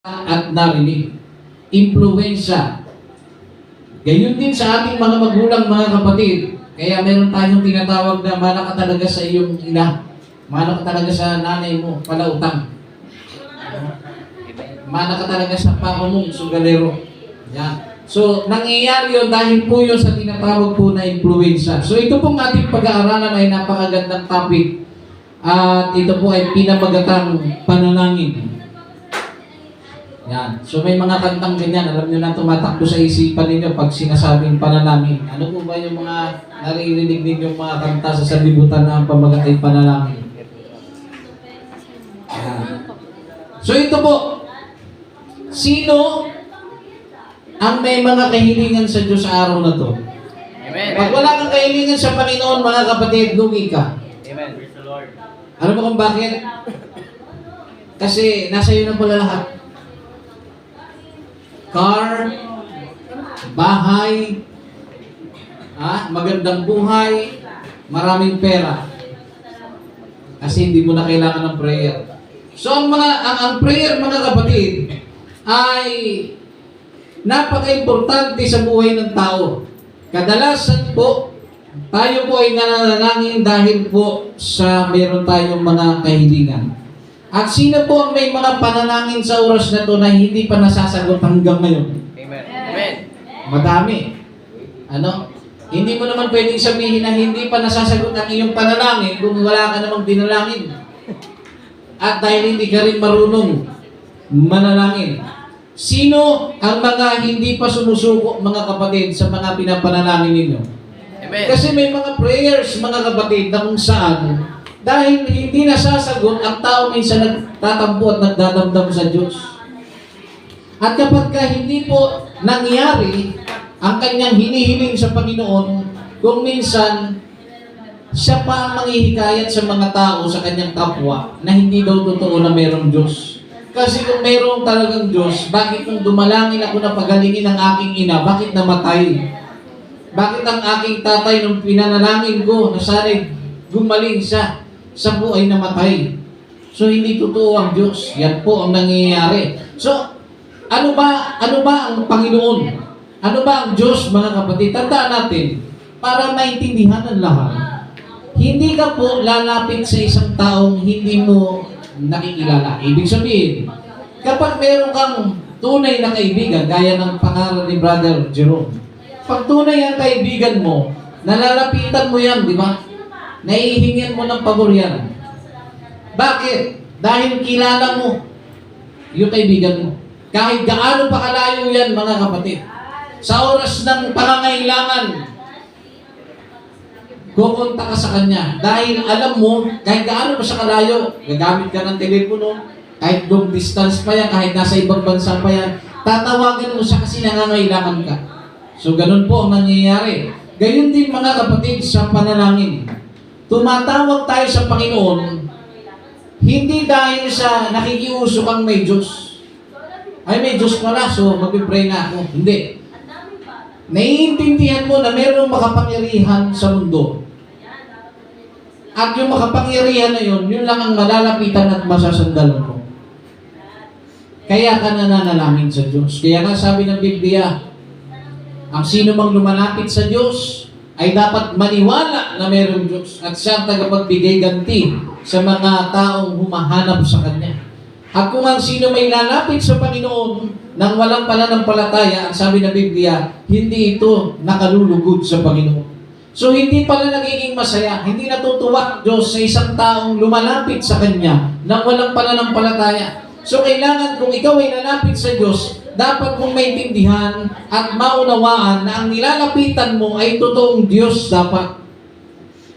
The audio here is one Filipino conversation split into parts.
at narinig. Impluwensya. Gayon din sa ating mga magulang, mga kapatid. Kaya meron tayong tinatawag na mana ka talaga sa iyong ina. Mana ka talaga sa nanay mo, palautang. Mana ka talaga sa papa mong sugalero. Yan. So, nangyayari yun dahil po yun sa tinatawag po na impluwensya. So, ito pong ating pag-aaralan ay napakagandang topic. At ito po ay pinamagatang panalangin. Yan. So may mga kantang ganyan, alam nyo na tumatakbo sa isipan ninyo pag sinasabing panalangin. Ano po ba yung mga naririnig ninyong mga kanta sa sanlibutan na ang pamagat ay panalangin? Yan. So ito po, sino ang may mga kahilingan sa Diyos sa araw na to? Amen. Pag wala kang kahilingan sa Panginoon, mga kapatid, lugi ka. Amen. Praise the Lord. Ano ba kung bakit? Kasi nasa iyo na pala lahat. Car, bahay, magandang buhay, maraming pera. Kasi hindi mo na kailangan ng prayer. So ang prayer, mga kapatid, ay napaka-importante sa buhay ng tao. Kadalasan po, tayo po ay nananalangin dahil po sa meron tayong mga kahilingan. At sino po ang may mga panalangin sa oras na ito na hindi pa nasasagot hanggang ngayon? Amen. Amen. Madami. Ano? Hindi mo naman pwedeng sabihin na hindi pa nasasagot ang iyong panalangin kung wala ka namang dinalangin. At dahil hindi ka rin marunong manalangin. Sino ang mga hindi pa sumusuko, mga kapatid, sa mga pinapanalangin ninyo? Amen. Kasi may mga prayers, mga kapatid, na kung saan dahil hindi nasasagot, ang tao minsan nagtatampo at nagdadamdam sa Diyos. At kapag hindi po nangyari ang kanyang hinihiling sa Panginoon, kung minsan siya pa ang manghihikayat sa mga tao, sa kanyang kapwa, na hindi daw totoo na mayroong Diyos. Kasi kung mayroong talagang Diyos, bakit kung dumalangin ako na pagalingin ang aking ina, bakit namatay? Bakit ang aking tatay nung pinanalangin ko, na sana'y gumaling siya, sa buhay namatay? So hindi totoo ang Diyos. Yan po ang nangyayari. So ano ba ang Panginoon? Ano ba ang Diyos, mga kapatid? Tandaan natin, para maintindihan ng lahat, hindi ka po lalapit sa isang taong hindi mo nakikilala. Ibig sabihin, kapag meron kang tunay na kaibigan, gaya ng pangalan ni Brother Jerome, pag tunay ang kaibigan mo, nalalapitan mo yan, di ba? Naihingan mo ng pabor yan. Bakit? Dahil kilala mo yung kaibigan mo. Kahit gaano pa kalayo yan, mga kapatid. Sa oras ng pangangailangan, kukonta ka sa kanya. Dahil alam mo, kahit gaano pa siya kalayo, gagamit ka ng telepono, kahit long distance pa yan, kahit nasa ibang bansa pa yan, tatawagan mo siya kasi nangangailangan ka. So, ganun po ang nangyayari. Gayon din, mga kapatid, sa panalangin. Tumatawag tayo sa Panginoon, hindi dahil sa nakikiuso kang may Diyos. Ay, may Diyos pala, so mag-pray na ako. Hindi. Naiintindihan mo na mayroong makapangyarihan sa mundo. At yung makapangyarihan na yun lang ang malalapitan at masasandal mo. Kaya ka nananalangin sa Diyos. Kaya nga sabi ng Biblia, ang sino mang lumalapit sa Diyos ay dapat maniwala na mayroong Diyos at siya ang tagapagbigay ganti sa mga taong humahanap sa Kanya. At kung ang sino may lalapit sa Panginoon nang walang pananampalataya, ang sabi ng Biblia, hindi ito nakalulugod sa Panginoon. So hindi pala nagiging masaya, hindi natutuwa Diyos sa isang taong lumalapit sa Kanya nang walang pananampalataya. So kailangan kung ikaw ay lalapit sa Diyos, dapat mong maintindihan at maunawaan na ang nilalapitan mo ay totoong Diyos dapat.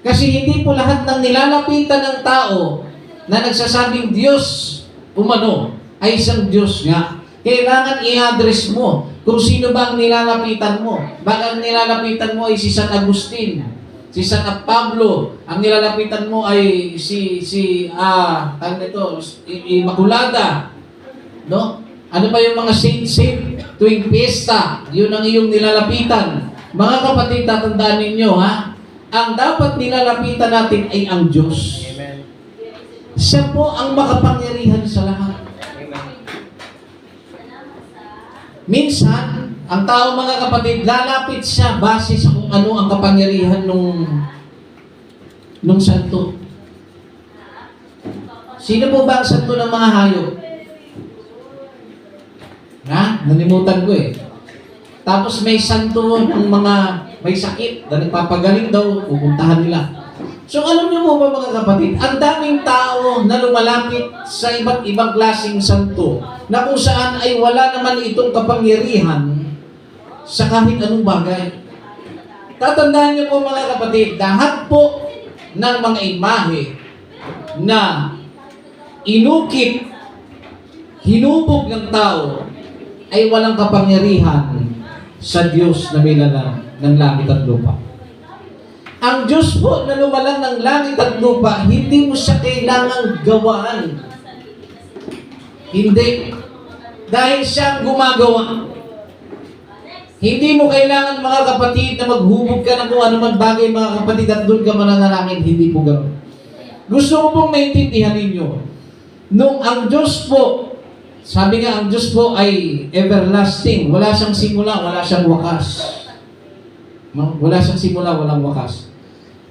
Kasi hindi po lahat ng nilalapitan ng tao na nagsasabing Diyos umano ay isang Diyos nga. Kailangan i-address mo kung sino ba ang nilalapitan mo. Baka ang nilalapitan mo ay si San Agustin, si San Pablo, ang nilalapitan mo ay Immaculada, no? Ano ba yung mga saint tuwing piyesta? Yun ang iyong nilalapitan. Mga kapatid, tatandaan ninyo, ang dapat nilalapitan natin ay ang Diyos. Amen. Siya po ang makapangyarihan sa lahat. Amen. Minsan, ang tao mga kapatid, lalapit siya base sa kung ano ang kapangyarihan nung santo. Sino po ba ang santo ng mga hayop? Nalimutan ko eh. Tapos may santo ng mga may sakit na nagpapagaling daw, pupuntahan nila. So alam niyo mo ba mga kapatid, ang daming tao na lumalapit sa iba't ibang klaseng santo na kung saan ay wala naman itong kapangyarihan sa kahit anong bagay. Tatandaan niyo po mga kapatid, lahat po ng mga imahe na inukit, hinubog ng tao ay walang kapangyarihan sa Diyos na may lalang ng langit at lupa. Ang Diyos po na lumalang ng langit at lupa, hindi mo siya kailangang gawaan. Hindi. Dahil siya ang gumagawa. Hindi mo kailangan mga kapatid na maghubog ka ng kung ano man bagay mga kapatid at doon ka mananalangin. Hindi po ganoon. Gusto ko pong maintindihan ninyo. Nung ang Diyos po, sabi nga ang Diyos po ay everlasting. Wala siyang simula, wala siyang wakas. No? Wala siyang simula, walang wakas.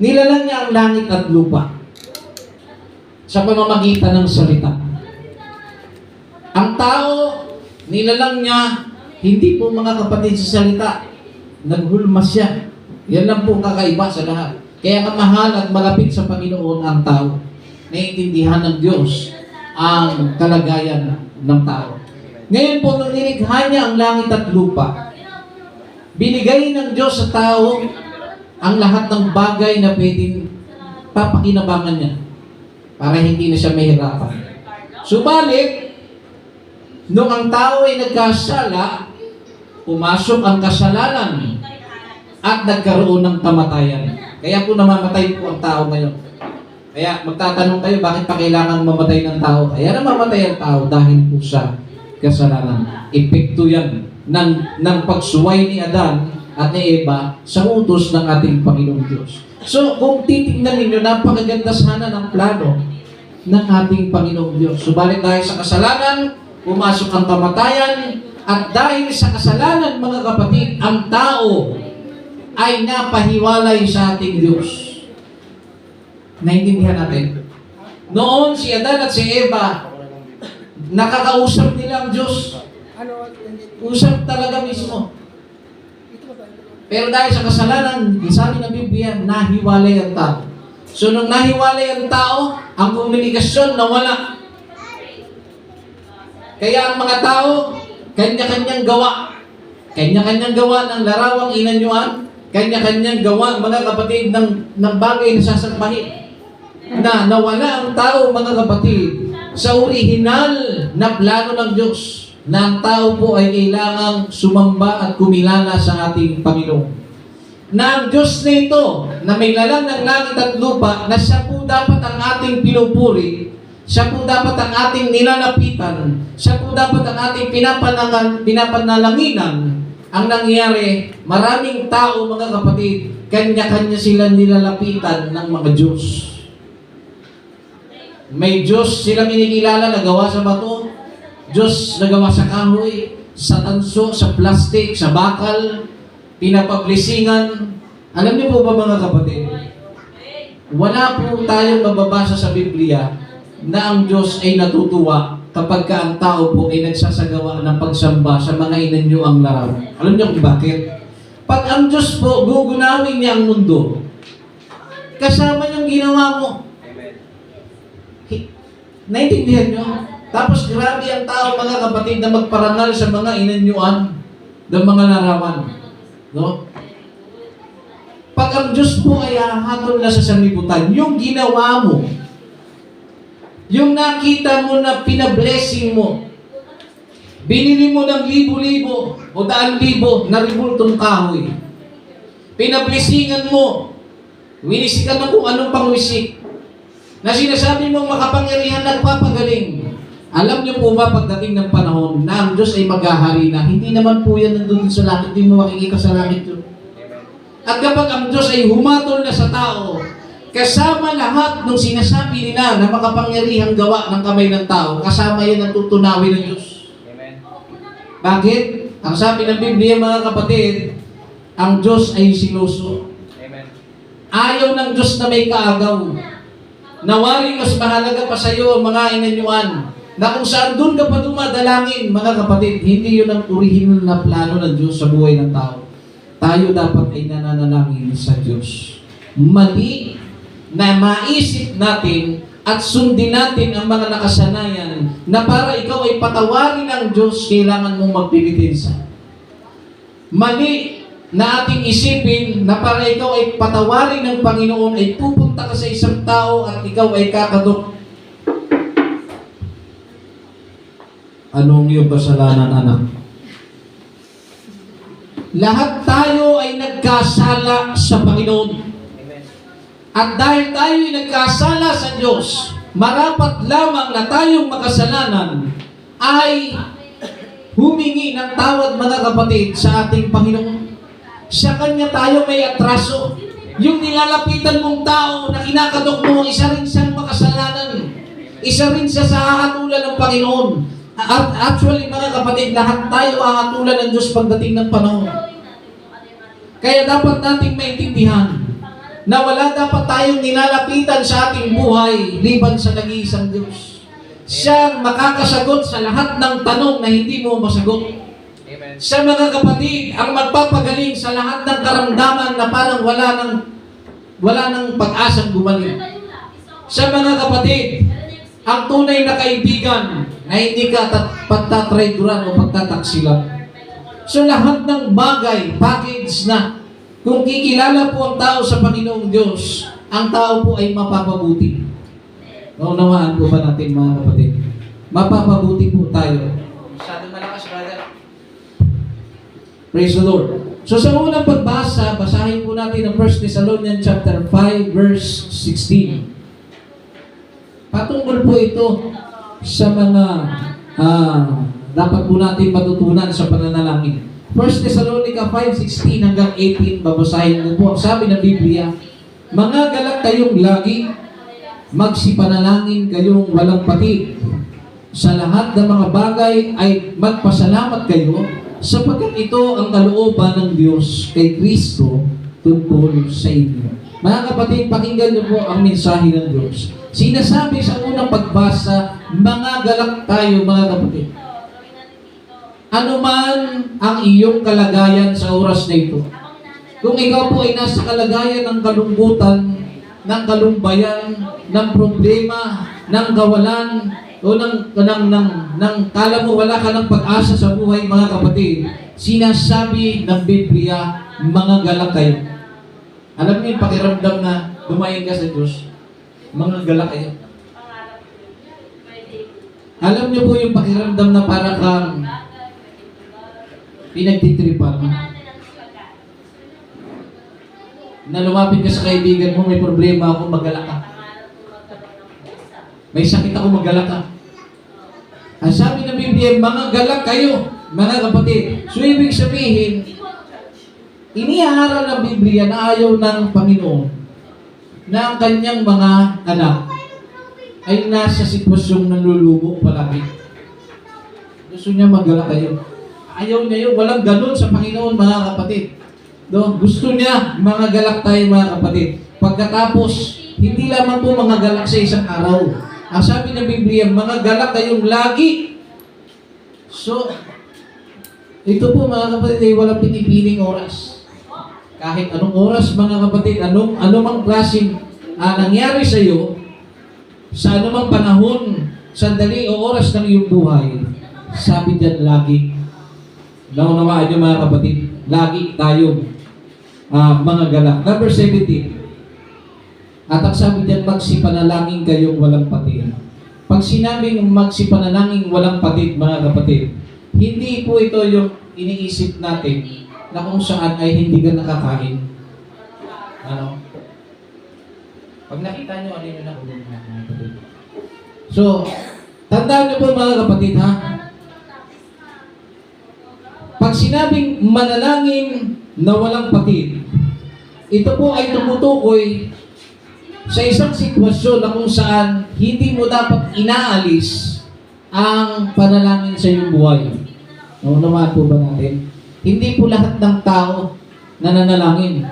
Nilalang niya ang langit at lupa sa pamamagitan ng salita. Ang tao, nilalang niya, hindi po mga kapatid sa salita, naghulmas siya. Yan lang po kakaiba sa lahat. Kaya kamahal at malapit sa Panginoon ang tao. Naiintindihan ng Diyos ang kalagayan ng tao. Ngayon po, nung nilikha niya ang langit at lupa, binigay ng Diyos sa tao ang lahat ng bagay na pwedeng papakinabangan niya para hindi na siya mahirapan. Subalit, nung ang tao ay nagkasala, pumasok ang kasalanan at nagkaroon ng kamatayan. Kaya po namamatay po ang tao ngayon. Kaya magtatanong kayo, bakit pa kailangan mamatay ng tao? Kaya namamatay ang tao dahil po sa kasalanan. Epekto yan ng pagsuway ni Adan at ni Eva sa utos ng ating Panginoong Diyos. So, kung titignan ninyo, napakaganda sana ng plano ng ating Panginoong Diyos. Subalit dahil sa kasalanan, pumasok ang kamatayan, at dahil sa kasalanan, mga kapatid, ang tao ay napahiwalay sa ating Diyos. Naintindihan natin? Noon, si Adan at si Eva, nakakausap nila ang Diyos. Usap talaga mismo. Pero dahil sa kasalanan, sabi ng Biblia, nahiwalay ang tao. So, nung nahiwalay ang tao, ang komunikasyon nawala. Kaya ang mga tao, kanya-kanyang gawa. Kanya-kanyang gawa ng larawang inanyuan. Kanya-kanyang gawa, mga kapatid, ng bagay na sasampahin. Na nawala ang tao, mga kapatid, sa orihinal na plano ng Diyos. Na ang tao po ay kailangang sumamba at kumilala sa ating Panginoon. Na ang Diyos na ito, na may lalang ng langit at lupa, na siya po dapat ang ating pinupuri, siya po dapat ang ating nilalapitan, siya po dapat ang ating pinapanalanginan. Ang nangyari, maraming tao, mga kapatid, kanya-kanya sila nilalapitan ng mga Diyos. May Diyos silang inikilala na gawa sa bato, Diyos na gawa sa kahoy, sa tanso, sa plastik, sa bakal, pinapablisingan. Alam niyo po ba mga kapatid, wala po tayong mababasa sa Biblia na ang Diyos ay natutuwa kapag ka ang tao po ay nagsasagawa ng pagsamba sa mga inanyo ang laraw. Alam niyo kung bakit? Pag ang Diyos po, gugunawin niya ang mundo, kasama niyang ginawa mo. Naintindihan niyo? Tapos grabe ang tao, mga kapatid, na magparangal sa mga inanyuan ng mga larawan. No? Pag ang Diyos po ay hahatol na sa sanlibutan, yung ginawa mo, yung nakita mo na pinablessing mo, binili mo ng libo-libo o daan-libo na ribultong kahoy, pinablessingan mo, winisikan mo kung anong pangwisik, na sinasabi mong makapangyarihan nagpapagaling. Alam niyo po ba pagdating ng panahon na ang Diyos ay maghahari na, hindi naman po yan nandun sa langit, hindi mo makikita sa langit yun. At kapag ang Diyos ay humatol na sa tao, kasama lahat ng sinasabi nila na makapangyarihang gawa ng kamay ng tao, kasama yan ang tutunawin ng Diyos. Amen. Bakit? Ang sabi ng Biblia, mga kapatid, ang Diyos ay siloso. Amen. Ayaw ng Diyos na may kaagaw. Nawari mas mahalaga pa sa iyo ang mga inanyuan na kung saan doon ka pa dumadalangin, mga kapatid, hindi yun ang original na plano ng Diyos sa buhay ng tao. Tayo dapat ay nananalangin sa Diyos. Mali na maisip natin at sundin natin ang mga nakasanayan na para ikaw ay patawarin ng Diyos, kailangan mong magpilitensa. Mali na ating isipin na para ikaw ay patawarin ng Panginoon ay pupunta ka sa isang tao at ikaw ay kakadok. Anong iyong kasalanan, anak? Lahat tayo ay nagkasala sa Panginoon. Amen. At dahil tayo ay nagkasala sa Diyos, marapat lamang na tayong makasalanan ay humingi ng tawad, mga kapatid, sa ating Panginoon. Sa Kanya tayo may atraso. Yung nilalapitan mong tao na kinakadok mo, isa rin siyang makasalanan. Isa rin siya sa hahatulan ng Panginoon. At actually, mga kapatid, lahat tayo hahatulan ng Diyos pagdating ng panahon. Kaya dapat nating maintindihan na wala dapat tayong nilalapitan sa ating buhay liban sa nag-iisang Diyos. Siyang makakasagot sa lahat ng tanong na hindi mo masagot. Amen. Siya, mga kapatid, ang magpapagaling sa lahat ng karamdaman na parang wala ng pag-asang gumaling. Siya, mga kapatid, ang tunay na kaibigan na hindi ka pagtatrayduran o pagtataksilan. So lahat ng bagay, package na, kung kikilala po ang tao sa Panginoong Diyos, ang tao po ay mapapabuti. Naunawaan po ba natin, mga kapatid? Mapapabuti po tayo. Masyadong malakas, brother. Praise the Lord. So sa unang pagbasa, basahin po natin ang 1 Thessalonians chapter 5, verse 16. Patungkol po ito sa mga dapat po natin matutunan sa pananalangin. 1 Thessalonica 5:16 hanggang 18, babasahin ko po. Ang sabi ng Biblia, mga galak kayong lagi, magsipanalangin kayong walang patid. Sa lahat ng mga bagay ay magpasalamat kayo, sapagkat ito ang kalooban ng Diyos kay Kristo tungkol sa inyo. Mga kapatid, pakinggan niyo po ang mensahe ng Diyos. Sinasabi sa unang pagbasa, mga galak tayo, mga kapatid. Ano man ang iyong kalagayan sa oras na ito. Kung ikaw po ay nasa kalagayan ng kalungkutan, ng kalumbayan, ng problema, ng kawalan, o ng kala mo wala ka ng pag-asa sa buhay, mga kapatid, sinasabi ng Biblia, mga galak kayo. Alam niyo yung pakiramdam na dumayin ka sa Diyos? Mga galak kayo. Alam niyo po yung pakiramdam na para kang pinagtitripan. Na lumapit ka sa kaibigan mo, may problema ako, magalak ka. May sakit ako, magalak ka. Ang sabi ng Biblia, mga galak kayo, mga kapatid. So ibig sabihin, iniharal ng Biblia na ayaw ng Panginoon na ang kanyang mga anak ay nasa sitwasyong nanlulumo palagi. Gusto niya magalak kayo. Ayaw niya yun. Walang ganun sa Panginoon, mga kapatid. No? Gusto niya, mga galak tayo, mga kapatid. Pagkatapos, hindi lamang po mga galak sa isang araw. Ang sabi ng Biblia, mga galak kayong lagi. So, ito po, mga kapatid, ay walang pinipiling oras. Kahit anong oras, mga kapatid, anumang klaseng nangyari sa iyo, sa anumang panahon, sandali o oras ng iyong buhay, sabi dyan, lagi. Naunawaan niyo, mga kapatid, lagi tayo mga galak. Number 17. At ang sabi dyan, magsipanalangin kayong walang patid. Pag sinabing magsipanalangin walang patid, mga kapatid, hindi po ito yung iniisip natin na kung saan ay hindi ka nakakain. Ano? Pag nakita nyo, ano yun na mga kapatid. So, tandaan nyo po, mga kapatid, ha? Pag sinabing manalangin na walang patid, ito po ay tumutukoy sa isang sitwasyon na kung saan hindi mo dapat inaalis ang panalangin sa iyong buhay. Naunawaan po ba natin? Hindi po lahat ng tao nananalangin.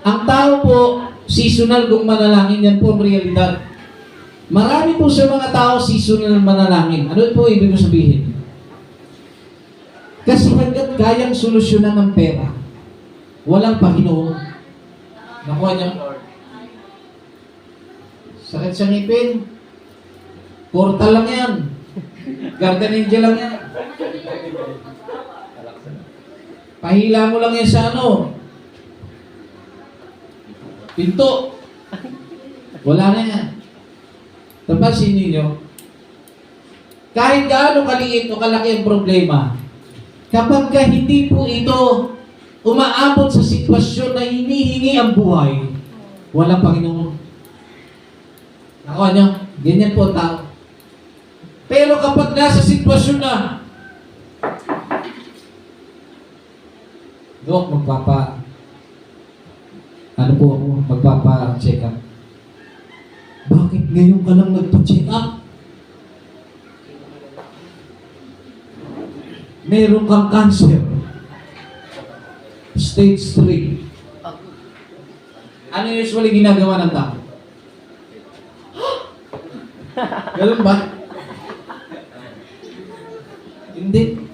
Ang tao po, seasonal kung manalangin, yan po ang realidad. Marami po sa mga tao seasonal manalangin. Ano po ibig ko sabihin? Kasi hanggat kayang solusyonan ng pera, walang Panginoon. Nakuha niyo? Sakit sa ngipin. Portal lang yan. Garden angel lang yan. Pahila mo lang yan sa ano. Pinto. Wala na yan. Napansin ninyo? Kahit gaano kaliit o kalaki ang problema, kapag ka hindi po ito umaabot sa sitwasyon na hinihingi ang buhay, walang Panginoon. Nakuha niyo? Ganyan po ang tao. Pero kapag nasa sitwasyon na, Dok, magpapa-check up. Bakit ngayon ka lang nagpa-check up? Meron kang cancer. Stage 3. Ano usually ginagawa ng tao? Ganun ba? Hindi.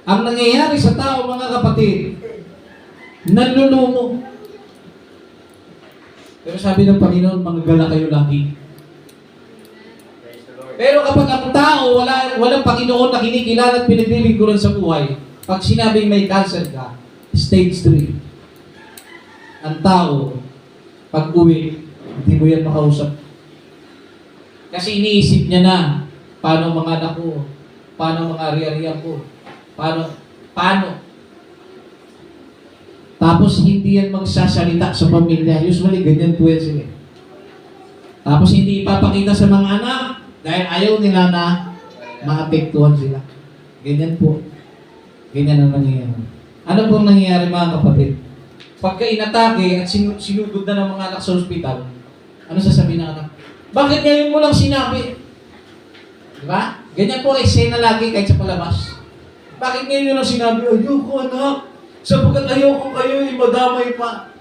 Ang nangyayari sa tao, mga kapatid, nanlulumo. Pero sabi ng Panginoon, manggagala kayo lagi. Pero kapag ang tao, walang Panginoon na kinikilala at pinaglilingkuran sa buhay, pag sinabing may cancer ka, stage 3. Ang tao, pag uwi, hindi mo yan makausap. Kasi iniisip niya na, paano mga anak ko, paano mga ari-arian ko, paano? Tapos hindi yan magsasalita sa pamilya. Usually, ganyan po yan sila. Tapos hindi ipapakita sa mga anak dahil ayaw nila na maapektuhan sila. Ganyan po. Ganyan ang nangyayari. Ano pong nangyayari mga kapatid? Pagka inatake at sinugod na ng mga anak sa ospital, ano sasabihin ng anak? Bakit ngayon mo lang sinabi? Diba? Ganyan po eksena lagi kahit sa palabas. Bakit ngayon mo lang sinabi? Ayoko anak. Sapagkat ayoko kayo ay madamay pa.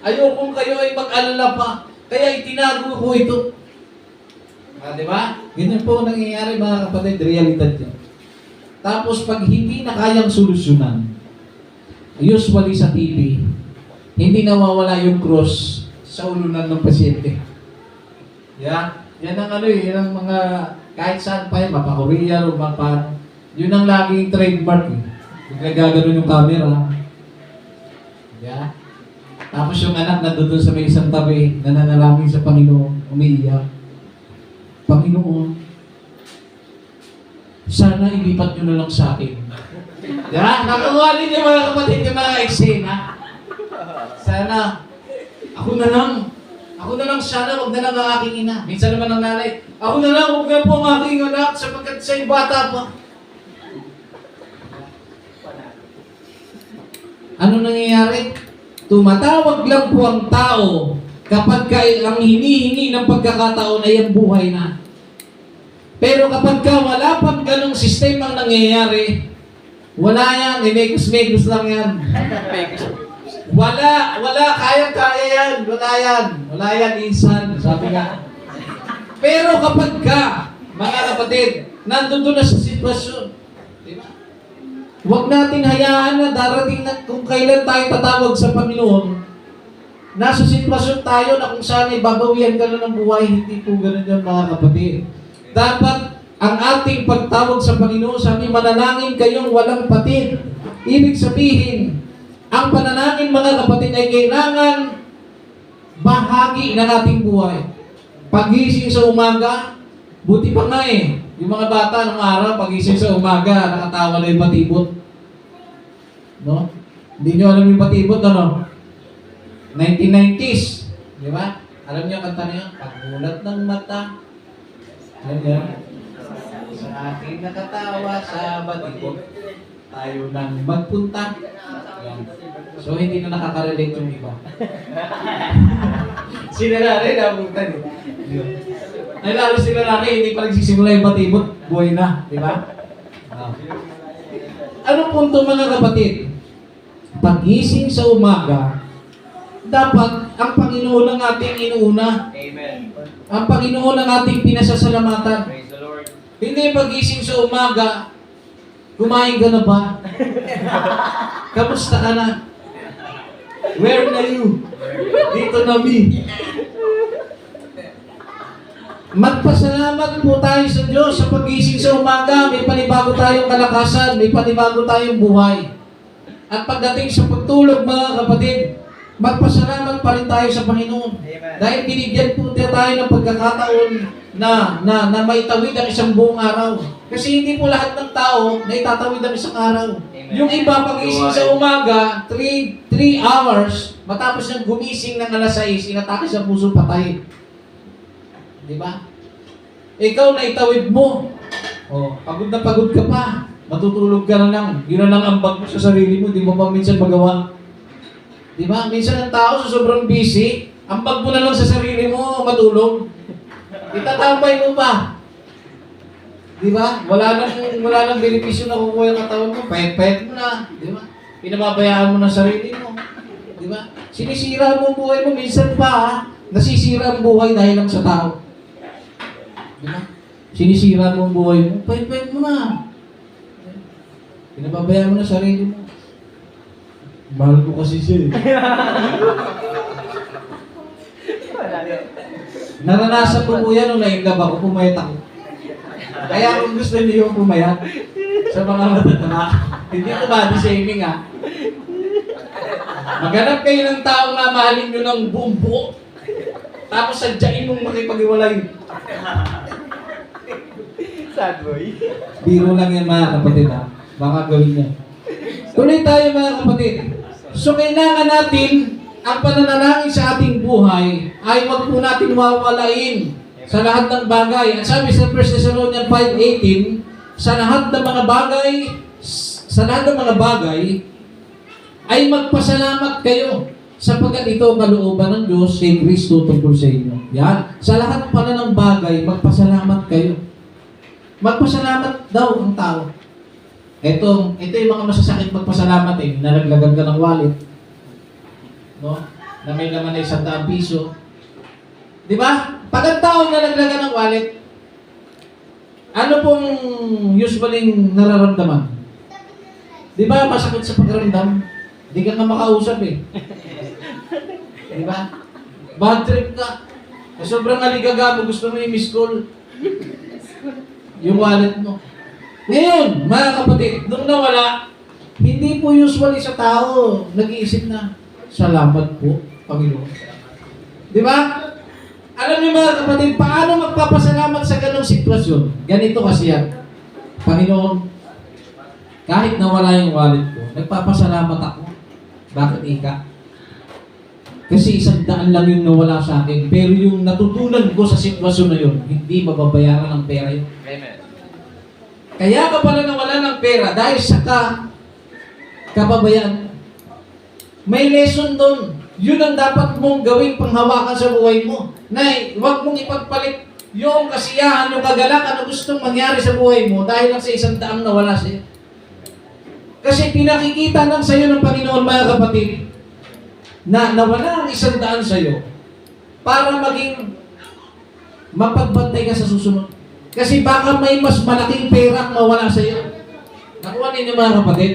Ayoko kayo ay mag-alala pa. Kaya itinago ko ito. Diba? Ganyan po nangyayari mga kapatid. Realidad yan. Tapos pag hindi na kayang solusyonan, usually sa TV, hindi nawawala yung cross sa ulunan ng pasyente. Yeah? Yan ang yan ang mga, kahit saan pa yan, mapa-Korea o mapa, yun ang laging trademark eh. Yung nagagano'n yung camera. Yeah? Tapos yung anak na doon sa may isang tabi, nananalangin sa Panginoon, umiiyak. Panginoon, sana ilipat nyo na lang sa akin. Yeah? Nakuha din yung mga kapatid, yung mga eksena. Sana, ako na lang sana, wag na lang ang aking ina. Minsan naman ang nanay, ako na lang, wag na po ang aking anak sapagkat sa'yo bata pa. Ano nangyayari? Tumatawag lang po ang tao kapag ang hinihingi ng pagkakataon ay ang buhay na. Pero kapag wala pang ganong sistemang nangyayari, wala yan, imekos-mekos lang yan. Wala, kaya yan, wala yan, insan, sabi nga. Pero kapag mga kapatid, nandun na sa sitwasyon, di ba? Huwag natin hayaan na darating na kung kailan tayo tatawag sa Panginoon, nasa sitwasyon tayo na kung saan ibabawian ka na ng buhay, hindi po ganun yan mga kapatid. Dapat ang ating pagtawag sa Panginoon, sabi, manalangin kayong walang patid. Ibig sabihin, ang panalangin mga kapatid ay kailangan bahagi ng ating buhay. Pagising sa umaga, buti pa nga yung mga bata ng araw, pagising sa umaga, nakatawa na yung batibot. No? Hindi nyo alam yung batibot, ano? 1990s. Di ba? Alam niyo ang kanta niya? Pagmulat ng mata. Alam niyo? Sa aking nakatawa sa batibot, tayo nang magpunta. Yan. So, hindi na nakaka-relate yung iba. Sila na rin, napuntan eh. Ay, lalo sila na rin, hindi pa nagsisimula yung batibot, buhay na, di ba? Ano punto mga kapatid? Pagising sa umaga, dapat ang Panginoon ang ating inuuna. Amen. Ang Panginoon ang ating pinasasalamatan. Praise the Lord. Hindi pagising sa umaga, kumain ka na ba? Kamusta ka na? Where na you? Dito na me. Magpasalamat po tayo sa Diyos sa pagising sa umaga. May panibago tayong kalakasan, may panibago tayong buhay. At pagdating sa pagtulog mga kapatid, magpasalamat pa rin tayo sa Panginoon. Amen. Dahil binigyan po tayo ng pagkakataon na maitawid ang isang buong araw. Kasi hindi po lahat ng tao na itatawid ang isang araw. Amen. Yung iba pagising sa umaga, 3 hours, matapos niyang gumising ng alas 6, inatake sa puso patay. Di ba? Ikaw na itawid mo. Oh, pagod na pagod ka pa. Matutulog ka na lang. Yun na lang ang bag mo sa sarili mo. Di mo pa minsan magawa. Di ba? Minsan ang tao sa sobrang busy, ang bag mo na lang sa sarili mo, matulog. Itatambay mo pa. Di ba? Wala nang benepisyo na kukuha yung katawan mo. Payat-payat mo na. Di ba? Pinababayaan mo na sarili mo. Di ba? Sinisira mo ang buhay mo. Minsan pa, nasisira ang buhay dahil lang sa tao. Di ba? Sinisira mo ang buhay mo. Payat-payat mo na. Pinababayaan mo na sarili mo. Mahal ko kasi siya eh. Naranasan ko po yan nung nainggab ako, pumayat ako. Kaya kung gusto niyo yung pumayat sa mga matatanda, hindi ko body shaming ha. Maghanap kayo ng taong na mahalin nyo ng buong buo. Tapos sadyain mong makipag-iwalay. Sad boy. Biro lang yan mga kapatid ha. Baka gawin niya. Tuloy tayo mga kapatid. So kailangan natin ang pananalangin sa ating buhay ay wag po natin wawalain sa lahat ng bagay. At sabi sa 1 Thessalonians 5:18, sa lahat ng mga bagay ay magpasalamat kayo sapagkat ito ang kalooban ng Diyos kay Kristo tungkol sa inyo. Yan. Sa lahat pala ng bagay, magpasalamat kayo. Magpasalamat daw ang tao. Ito yung mga masasakit magpasalamat eh. Nalaglagan ka ng wallet. No? Na may naman ay 100 piso. Di ba? Pag ang tao nalaglagan ng wallet, ano pong usually nararamdaman? Di ba masakit sa pakiramdam? Di ka nga makausap eh. Di ba? Bad trip ka. Sobrang aligaga mo, gusto mo i-miss call. Yung wallet mo. Ngayon, mga kapatid, nung nawala, hindi po usually sa tao nag-iisip na, salamat po, Panginoon. Di ba? Alam niyo mga kapatid, paano magpapasalamat sa ganong sitwasyon? Ganito kasi yan. Panginoon, kahit nawala yung wallet ko, nagpapasalamat ako. Bakit ika? Kasi 100 lang yung nawala sa akin, pero yung natutunan ko sa sitwasyon na yun, hindi mababayaran ng pera yun. Amen. Kaya ka pala nawala ng pera dahil sa kapabayaan. May lesson doon. Yun ang dapat mong gawing panghawakan sa buhay mo. Nay, huwag mong ipagpalit yung kasiyahan, yung kagalakan na gustong mangyari sa buhay mo dahil lang sa 100 nawala sa'yo. Kasi pinakikita lang sa'yo ng Panginoon, mga kapatid, na nawala ang 100 sa'yo para maging mapagbantay ka sa susunod. Kasi baka may mas malaking pera ang mawala sa iyo. Nakuha ninyo mga kapatid.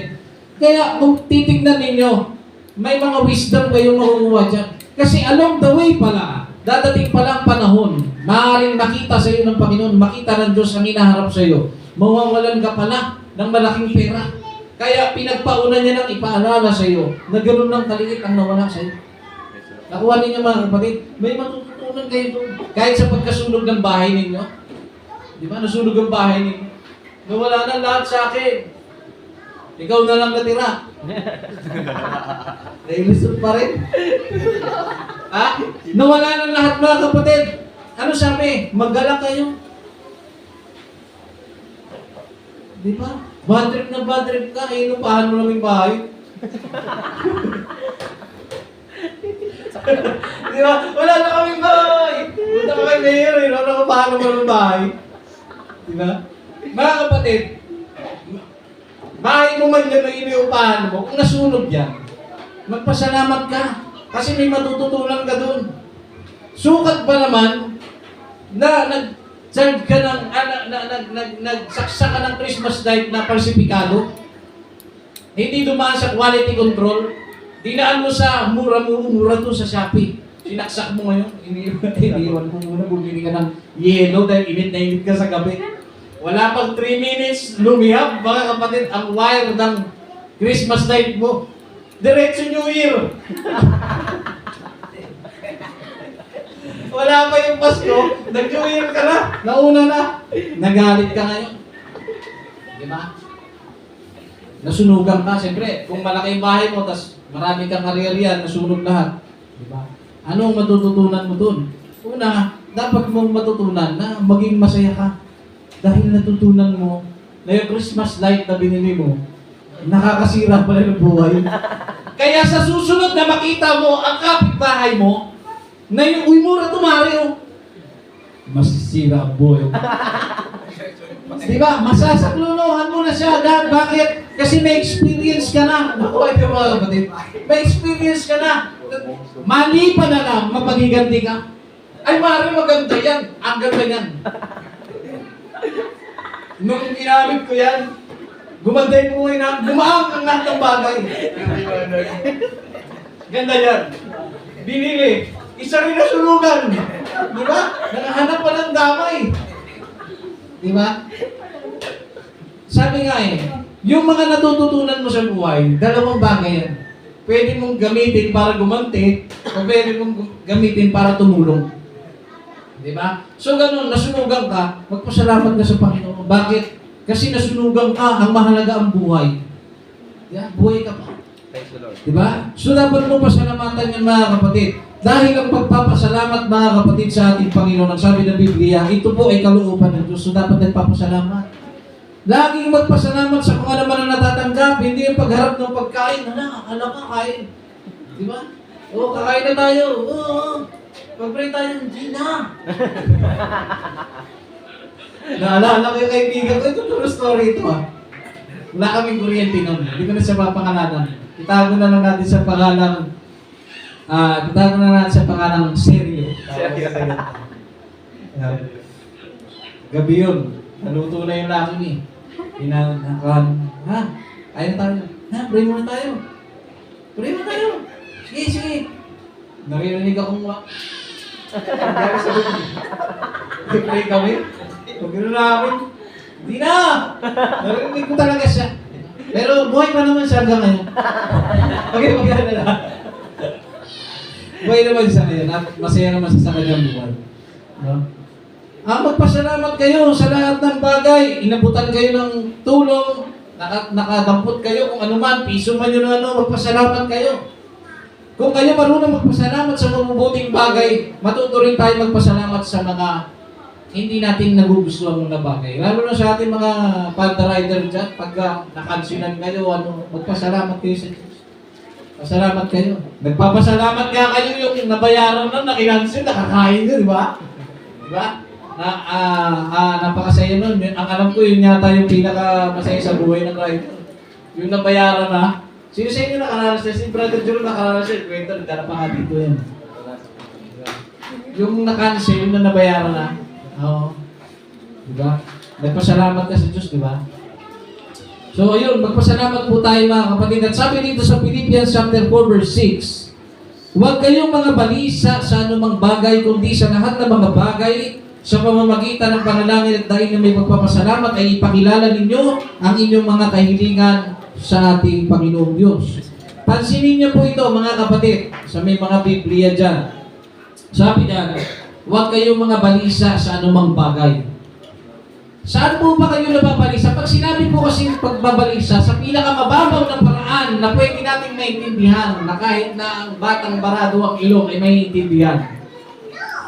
Kaya kung titignan ninyo, may mga wisdom kayong makukuha dyan. Kasi along the way pala, dadating palang panahon, maaaring makita sa iyo ng Panginoon, makita ng Diyos ang hinaharap sa iyo. Mawawalan ka pala ng malaking pera. Kaya pinagpauna niya nang ipaalala sa iyo na ganoon lang kaliit ang nawala sa iyo. Nakuha ninyo mga kapatid, may matututunan kayo doon. Kahit sa pagkasunog ng bahay ninyo, di ba? Nasunog ang bahay ninyo. Nawala na lahat sa akin. Ikaw na lang natira. Nailusot pa rin. Ha? Nawala na lahat mga kapatid. Ano sabi? Maggalak kayo. Di ba? Bad trip ka. Inupahan mo lang yung bahay. Di ba? Wala na kaming bahay. Punta ka kay Mayor. Wala na paano mo ng bahay. Diba? Mga kapatid, Bahay mo man yan ang iniupahan mo, kung nasunog yan, magpasalamat ka. Kasi may matututunan ka dun. Sukat ba naman na nag-charge ka ng, nagsaksa ka ng Christmas light na falsifikado? Hindi dumaan sa quality control. Dinaan mo sa mura to sa Shopee. Sinaksak mo ngayon, iniwan mo muna, bumili ka ng yellow dahil init na init ka sa gabi. Wala pang 3 minutes, lumihap, mga kapatid, ang wire ng Christmas light mo. Diretso New Year. Wala pa yung Pasko, nag-New Year ka na, nauna na. Nagalit ka ngayon. Di ba? Nasunugan ka, siyempre, kung malaki yung bahay mo, tas marami kang ari-arian, nasunog lahat. Di ba? Anong matututunan mo dun? Una, dapat mong matutunan na maging masaya ka. Dahil natutunan mo na yung Christmas light na binili mo, nakakasira pala ng buhay. Kaya sa susunod na makita mo ang kapitbahay mo, na yung uy mura tumari, oh, masisira ang buhay. Diba? Masasaklunuhan mo na siya agad. Bakit? Kasi may experience ka na. Naku, ito mga kapatid. May experience ka na. Mali pa na lang, mapagiganti ka. Ay, Mari, maganda yan. Ang ganda yan. Nung ginamit ko yan, gumanda yung buhay na, gumaang ang lahat ng bagay. Ganda yan. Binili. Isa rin na sulugan. Diba? Nakahanap pa ng damay. Diba? Sabi nga yung mga natututunan mo sa buhay, dalawang bagay yan. Pwede mong gamitin para gumanti, o pwede mong gamitin para tumulong. Diba? So ganun, nasunugan ka, magpasalamat ka sa Panginoon. Bakit? Kasi nasunugan ka, ang mahalaga ang buhay. Yeah, buhay ka pa. Thanks the Lord. Diba? So dapat mo pasalamatan yan mga kapatid. Dahil ang pagpapasalamat mga kapatid sa ating Panginoon, ang sabi ng Biblia, ito po ay kalooban ng Diyos. So dapat nagpapasalamat. Laging magpasalamat sa kung ano man ang natatanggap, hindi yung pagharap ng pagkain. Alam ka, kain. Diba? Oo, kakain na tayo. Oo, pag-pray tayo, hindi na. Naalala ko yung kaibigan ko, ito true story ito Wala kaming kuryente nun. Hindi ko na siya mapangalanan. Itago na lang natin sa pangalang itago na natin sa pangalang Seryo. Gabi yun. Naluto na yung laki ni. Pinakakan. Kaya na tayo. Pray muna tayo. Pray muna tayo. Sige. Naririnig akong pray kami. Pag gano'n namin, hindi na! Narinig ko talaga siya. Pero buhay pa naman siya hanggang ngayon. Okay, magkala. Buhay naman siya ngayon. Masaya naman siya sa kanyang buhay. No? Magpasalamat kayo sa lahat ng bagay. Inabutan kayo ng tulong. Nakadampot kayo kung ano man. Piso man yun magpasalamat kayo. Kung kayo marunong magpasalamat sa mabubuting bagay, matuto rin tayo magpasalamat sa mga hindi natin nagugustuhan na bagay. Lalo na sa ating mga panda rider dyan, pagka nakansinan kayo, magpasalamat kayo sa Diyos. Pasalamat kayo. Nagpapasalamat nga kayo yung nabayaran na, nakinansin, nakakain nyo, di ba? Di ba? Napakasaya nun. Ang alam ko, yun yata yung pinakamasaya sa buhay ng rider. Yung nabayaran na, sino sa inyo nakaranas na? Si Brother Joel nakaranas na. Kwento, nagdara pa nga dito yan. Yung nakansel, yung nabayaran na, oo. Diba? Nagpasalamat ka sa Diyos, diba? So, ayun, magpasalamat po tayo mga kapatid. At sabi dito sa Philippians chapter 4 verse 6, huwag kayong mga balisa sa anumang bagay, kundi sa lahat ng mga bagay, sa pamamagitan ng panalangin at daing na may magpapasalamat ay ipakilala ninyo ang inyong mga kahilingan sa ating Panginoong Diyos. Pansinin niyo po ito mga kapatid, sa may mga Biblia dyan. Sabi niya, huwag kayong mga balisa sa anumang bagay. Saan po ba kayo nababalisa? Pag sinabi po kasi pagbabalisa, sa pinakamababaw na paraan na pwede nating maintindihan na kahit na ang batang barado ang ilong ay maintindihan.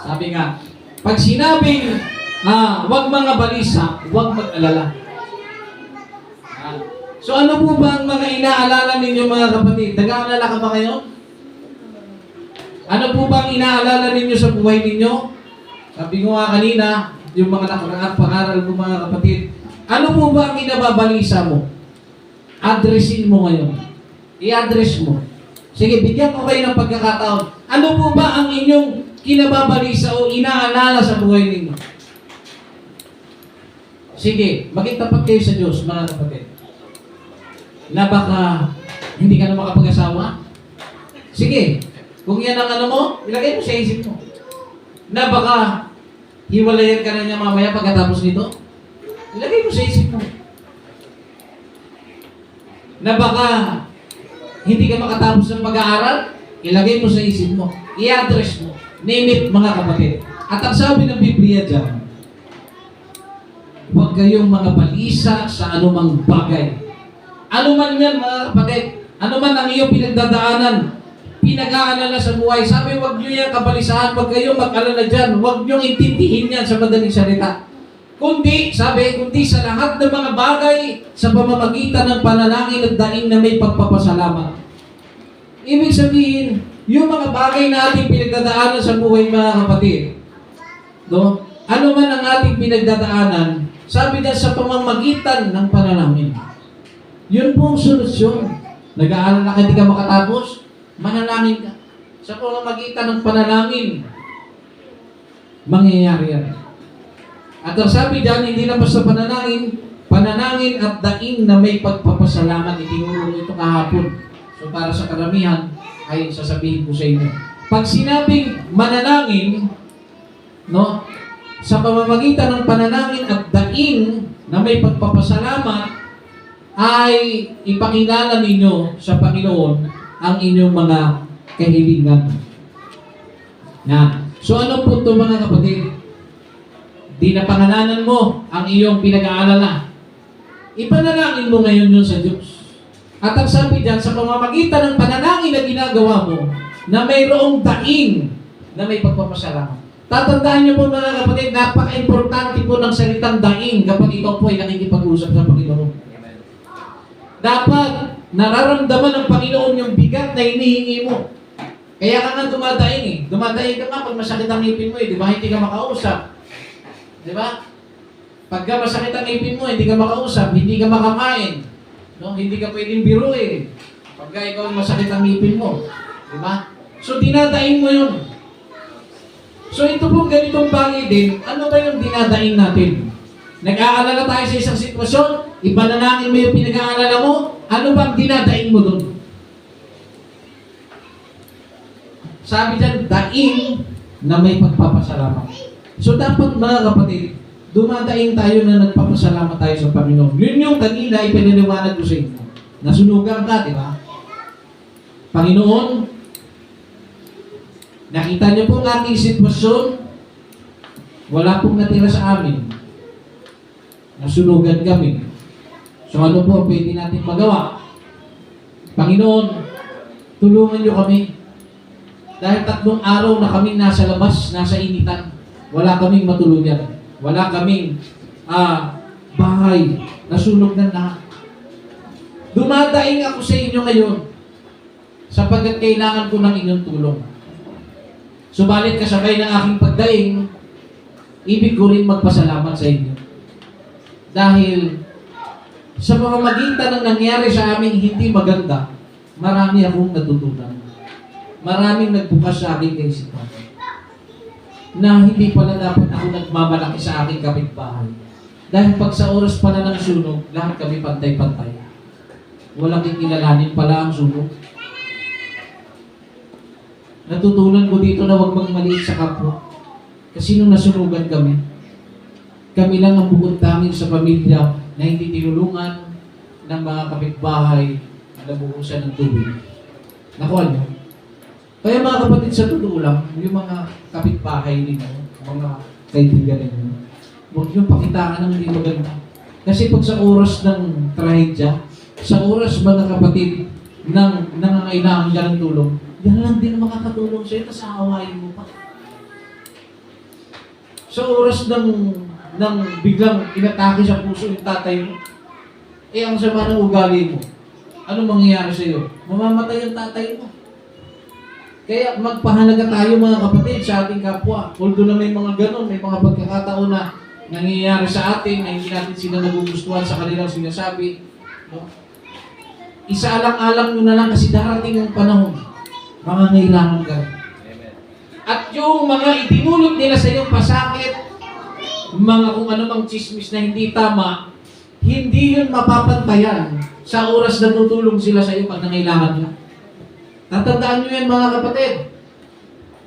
Sabi nga, pag sinabing huwag mga balisa, huwag mag-alala. So ano po ba ang mga inaalala ninyo mga kapatid? Nag-aalala ka ba kayo? Ano po ba ang inaalala ninyo sa buhay ninyo? Sabi ko nga kanina, yung mga nakaraang pangaral ko mga kapatid, ano po ba ang inababalisa mo? addressin mo ngayon. I-address mo. Sige, bigyan ko kayo ng pagkakataon. Ano po ba ang inyong kinababalisa o inaalala sa buhay ninyo? Sige, maging tapat kayo sa Diyos, mga kapatid. Na baka hindi ka na makapag-asawa? Sige, kung yan ang ano mo, ilagay mo sa isip mo. Na baka hiwalayan ka na niya mamaya pagkatapos nito? Ilagay mo sa isip mo. Na baka hindi ka makatapos ng pag-aaral? Ilagay mo sa isip mo. I-address mo. Name it, mga kapatid. At ang sabi ng Biblia dyan, huwag kayong mga balisa sa anumang bagay. Ano man yan, mga kapatid. Ano man ang iyong pinagdadaanan, pinag-aalala sa buhay. Sabi, huwag nyo yan kabalisahan. Huwag kayong mag-alala dyan. Huwag nyo intindihin yan sa madaling salita. Kundi, sabi, kundi sa lahat ng mga bagay sa pamamagitan ng panalangin at daing na may pagpapasalamat. Ibig sabihin, yung mga bagay na ating pinagdadaanan sa buhay, mga kapatid, no? Ano man ang ating pinagdadaanan, sabi na sa pamamagitan ng panalangin. Yun po ang solusyon. Nag-aaral na ka, hindi ka makatapos, manalangin ka. Sa pamamagitan ng panalangin, mangyayari yan. At ang sabi dyan, hindi na basta pananangin at daing na may pagpapasalamat. Itinulong ito kahapon. So para sa karamihan, ay sasabihin ko sa inyo. Pag sinabing mananangin, no, sa pamamagitan ng pananangin at daing na may pagpapasalamat, ay ipakilala ninyo sa Panginoon ang inyong mga kahilingan. Yan. So ano po ito, mga kapatid? Di na pangalanan mo ang iyong pinag-aalala. Ipanalangin mo ngayon yun sa Diyos. At ang sabi dyan, sa pamamagitan ng panalangin na ginagawa mo, na mayroong daing na may pagpapasalamat. Tatandaan niyo po, mga kapatid, napaka-importante po ng salitang daing kapag ikaw po ay nakikipag-usap sa Panginoon. Dapat nararamdaman ng Panginoon yung bigat na hinihingi mo. Kaya ka nga dumadaing eh. Dumadaing ka nga pag masakit ang ngipin mo eh. Di ba? Hindi ka makausap. Di ba? Pagka masakit ang ngipin mo, hindi ka makausap, hindi ka makakain. No? Hindi ka pwedeng biruin. Pagka ikaw masakit ang ngipin mo. Di ba? So, dinadaing mo yun. So, ito po ganitong bagay din. Ano ba yung dinadaing natin? Nag-aalala tayo sa isang sitwasyon, ipanalangin mo yung pinag-aalala mo, ano bang dinadaing mo doon? Sabi dyan, daing na may pagpapasalamat. So dapat, mga kapatid, dumadaing tayo na nagpapasalamat tayo sa Panginoon. Yun yung kanina ipinaliwanag ko sa inyo. Nasunugan ka, di ba? Panginoon, nakita niyo po ang ating sitwasyon, wala pong natira sa amin. Nasunugan kami. So ano po pwede natin magawa? Panginoon, tulungan niyo kami. Dahil 3 araw na kami nasa labas, nasa initan. Wala kaming matulugan. Wala kaming bahay. Nasunog na lahat. Dumadaing ako sa inyo ngayon sapagkat kailangan ko ng inyong tulong. Subalit kasabay ng aking pagdaing, ibig ko rin magpasalamat sa inyo. Dahil sa pamamagitan ng nangyari sa amin hindi maganda, marami akong natutunan. Maraming nagbukas sa aking kaisipan na hindi pala dapat ako nagmamalaki sa aking kapitbahay. Dahil pag sa oras pala ng sunog, lahat kami pantay-pantay. Walang kikilalanin pala ang sunog. Natutunan ko dito na huwag magmaliit sa kapwa. Kasi nung nasunugan kami, kami lang ang bukod tanging sa pamilya na hindi tinulungan ng mga kapitbahay na nabuhusan ng tubig. Nakuha niyo? Kaya mga kapatid, sa totoo lang, yung mga kapitbahay ninyo, mga kaibigan ninyo, huwag nyo pakitaan ng hindi maganda. Kasi pag sa oras ng trahedya, sa oras mga kapatid ng nangangailangan ka ng tulong, yan lang din ang makakatulong sa'yo, tapos aawain mo pa. Sa oras ng biglang inatake sa puso yung tatay mo, ang sama ng ugali mo, ano mangyayari sa'yo? Mamamatay ang tatay mo. Kaya magpahalaga tayo mga kapatid sa ating kapwa. Although na may mga ganon, may mga pagkakataon na nangyayari sa atin na hindi natin sila nagugustuhan sa kanilang sinasabi. No? isaalang-alang nyo na lang kasi darating ang panahon, mangangailangan ka. Amen. At yung mga idinulot nila sa iyong pasakit, mga kung anumang chismis na hindi tama, hindi yun mapapantayan sa oras na tutulong sila sa iyo pag nangailangan nyo. Tatandaan nyo yan mga kapatid.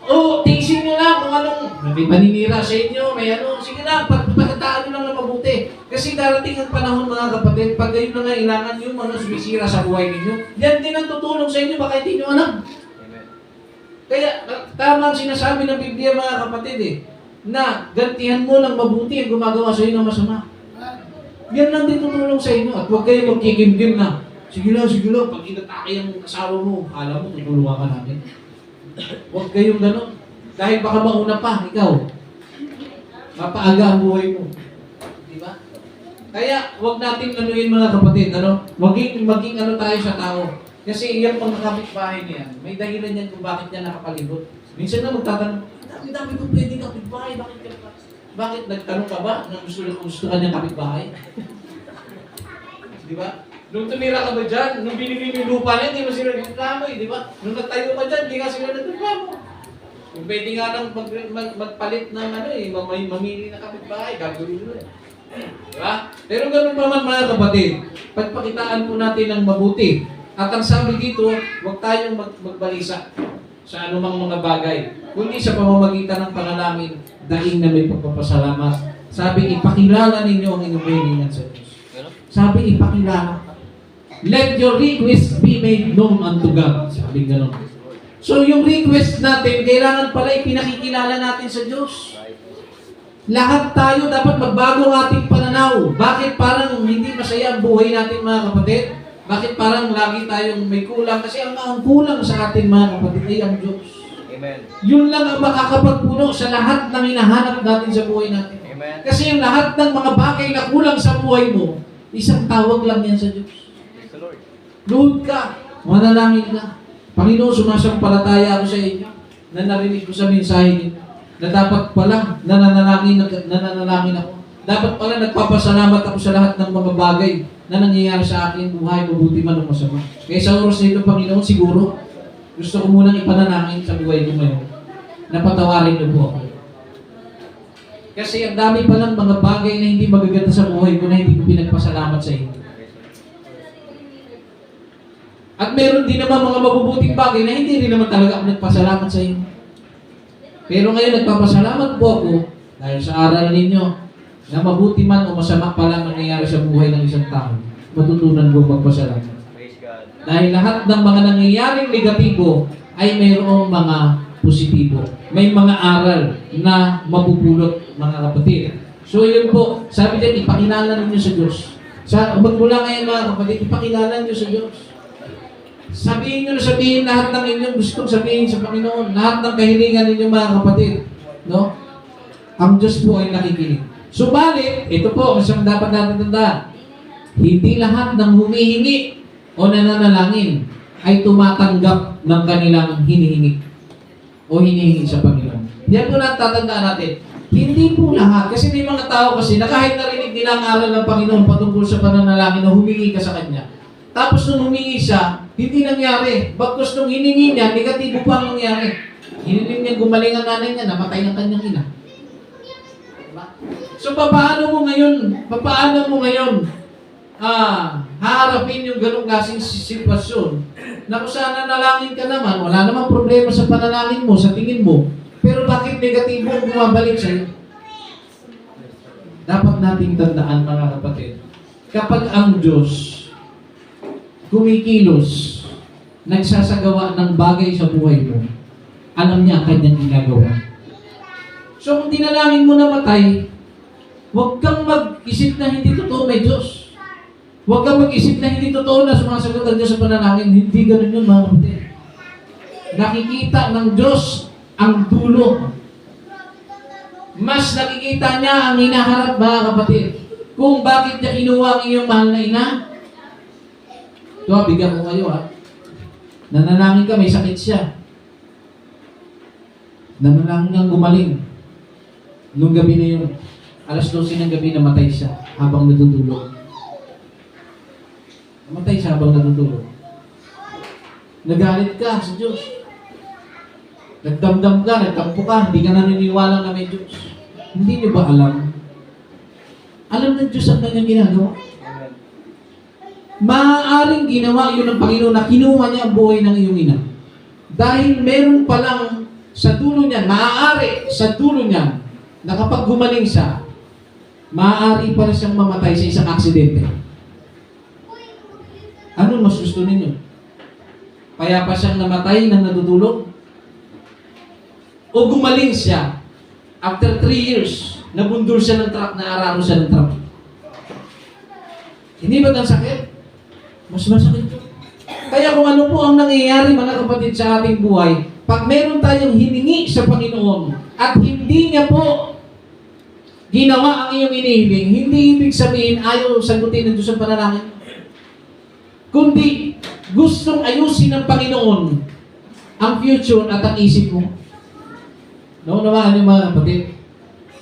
O, tingsin nyo lang kung anong may paninira sa inyo, may ano, sige lang, pagkataan nyo lang na mabuti. Kasi darating ang panahon mga kapatid, pag kayo nangailangan yung mga sumisira sa buhay ninyo, yan din ang tutulong sa inyo, baka hindi nyo alam. Amen. Kaya, tama ang sinasabi ng Biblia mga kapatid na gantihan mo ng mabuti ang gumagawa sa iyo ng masama. Yan lang din tutulong sa inyo at huwag kayo magkikimkim na, sige lang, pag inatake ang asawa mo, alam mo, tutulungan ka namin. Huwag kayong gano'n. Dahil baka mauna pa, ikaw. Mapaaga ang buhay mo. Di ba? Kaya, huwag natin anuhin mga kapatid, ano? Maging ano tayo sa tao. Kasi yung mga kapitbahay niyan, may dahilan yan kung bakit niya nakapalibot. Minsan na magtatanong, dami kong pwedeng kapitbahay, bakit nagtanong ka ba na gusto ka niyang kapitbahay? Di ba? Nung tumira ka ba dyan, nung binili yung lupa na, hindi mo sila nagreklamo di ba? Nung nagtayo ka dyan, hindi nga sila nagreklamo. Kung pwede nga nang magpalit ng mamili na kapitbahay, gagawin mo di ba? Pero ganun pa man mga kapatid, pagpakitaan po natin ng mabuti. At ang sabi dito, huwag tayong magbalisa sa anumang mga bagay, kundi sa pamamagitan ng panalangin, daing na may pagpapasalamat. Sabi, ipakilala ninyo ang inyong kahilingan sa Diyos. Sabi, ipakilala. Let your request be made known unto God. Sabi gano'n. So, yung request natin, kailangan pala ipinakikilala natin sa Diyos. Lahat tayo dapat magbago ang ating pananaw. Bakit parang hindi masaya ang buhay natin mga kapatid? Bakit parang lagi tayong may kulang? Kasi ang kulang sa atin mga kapatid ay ang Diyos. Amen. Yun lang ang makakapagpuno sa lahat ng hinahanap natin sa buhay natin. Amen. Kasi yung lahat ng mga bagay na kulang sa buhay mo, isang tawag lang yan sa Diyos. Praise the Lord. Luhod ka, manalangin ka. Panginoon, sumasampalataya ako sa inyo na narinig ko sa mensahe niyo na dapat pala nananalangin ako. Dapat pala nagpapasalamat ako sa lahat ng mga bagay na nangyayari sa akin, buhay, mabuti man o masama. Kaya sa oras na ito, Panginoon, siguro, gusto ko munang ipanalangin sa buhay ko ngayon na patawarin niyo po ako. Kasi ang dami palang mga bagay na hindi magaganda sa buhay ko na hindi ko pinagpasalamat sa inyo. At meron din naman mga mabubuting bagay na hindi rin naman talaga ako nagpasalamat sa inyo. Pero ngayon nagpapasalamat po ako dahil sa aral ninyo na mabuti man o masama pa lang nangyayari sa buhay ng isang tao, matutunan ko magpasalamat. Praise God. Dahil lahat ng mga nangyayaring negatibo ay mayroong mga positibo. May mga aral na mapupulot mga kapatid. So yun po, sabi din, ipakilala ninyo sa Diyos. Magmula ngayon mga kapatid, ipakilala ninyo sa Diyos. Sabihin nyo na sabihin lahat ng inyong gustong sabihin sa Panginoon. Lahat ng kahilingan ninyo mga kapatid. No? Ang Diyos po ay nakikinig. Subalit, ito po, isang dapat natin tandaan. Hindi lahat ng humihingi o nananalangin ay tumatanggap ng kanilang hinihingi o hinihingi sa Panginoon. Yan po natatandaan natin. Hindi po lahat. Kasi may mga tao kasi na kahit narinig nila ang aral ng Panginoon patungkol sa pananalangin na humingi ka sa Kanya. Tapos nung humingi siya, hindi nangyari. Bagkus nung hiningi niya, negatibo pa ang nangyari. Hiniling niya, gumaling ang nanay niya, namatay ang kanyang ina. Diba? So, paano mo ngayon haharapin yung ganong klaseng sitwasyon na kung saan nanalangin ka naman, wala namang problema sa panalangin mo, sa tingin mo, pero bakit negatibo ang bumabalik sa'yo? Dapat nating tandaan mga kapatid, kapag ang Diyos kumikilos, nagsasagawa ng bagay sa buhay mo, alam niya ang kanyang ginagawa. So kung dinalangin mo na matay, huwag kang mag-isip na hindi totoo may Diyos. Huwag kang mag-isip na hindi totoo na sumasagot ang Diyos sa panalangin. Hindi ganun yun mga kapatid. Nakikita ng Diyos ang dulo. Mas nakikita niya ang hinaharap mga kapatid. Kung bakit niya kinuha ang iyong mahal na ina. Ito, bigyan ko kayo nanalangin ka, may sakit siya. Nanalangin kang gumaling. Nung gabi na yun, alas 12 ng gabi namatay siya habang natutulog. Namatay siya habang natutulog. Nagalit ka sa Diyos. Nagdamdam ka, nagtampo ka, hindi ka naniniwala na may Diyos. Hindi niyo ba alam? Alam ng Diyos ang kanyang ginagawa. Maaaring ginawa yun ng Panginoon na kinuha niya ang buhay ng iyong ina. Dahil meron palang sa dulo niya, maaari sa dulo niya, na kapag gumaling siya, maaari pala siyang mamatay sa isang aksidente. Ano mas gusto ninyo? Kaya pa siyang namatay nang natutulog? O gumaling siya, after 3 years, nabundol siya ng truck, naararo siya ng truck. Hindi ba ang sakit? Mas masakit po. Kaya kung ano po ang nangyayari, mga kapatid, sa ating buhay, pag meron tayong hiningi sa Panginoon at hindi niya po ginawa ang iyong inihiling, hindi ibig sabihin ayaw sagutin ng Diyos ang panalangin. Kundi gustong ayusin ng Panginoon ang future at ang isip mo. Naunawaan niyo mga kapatid.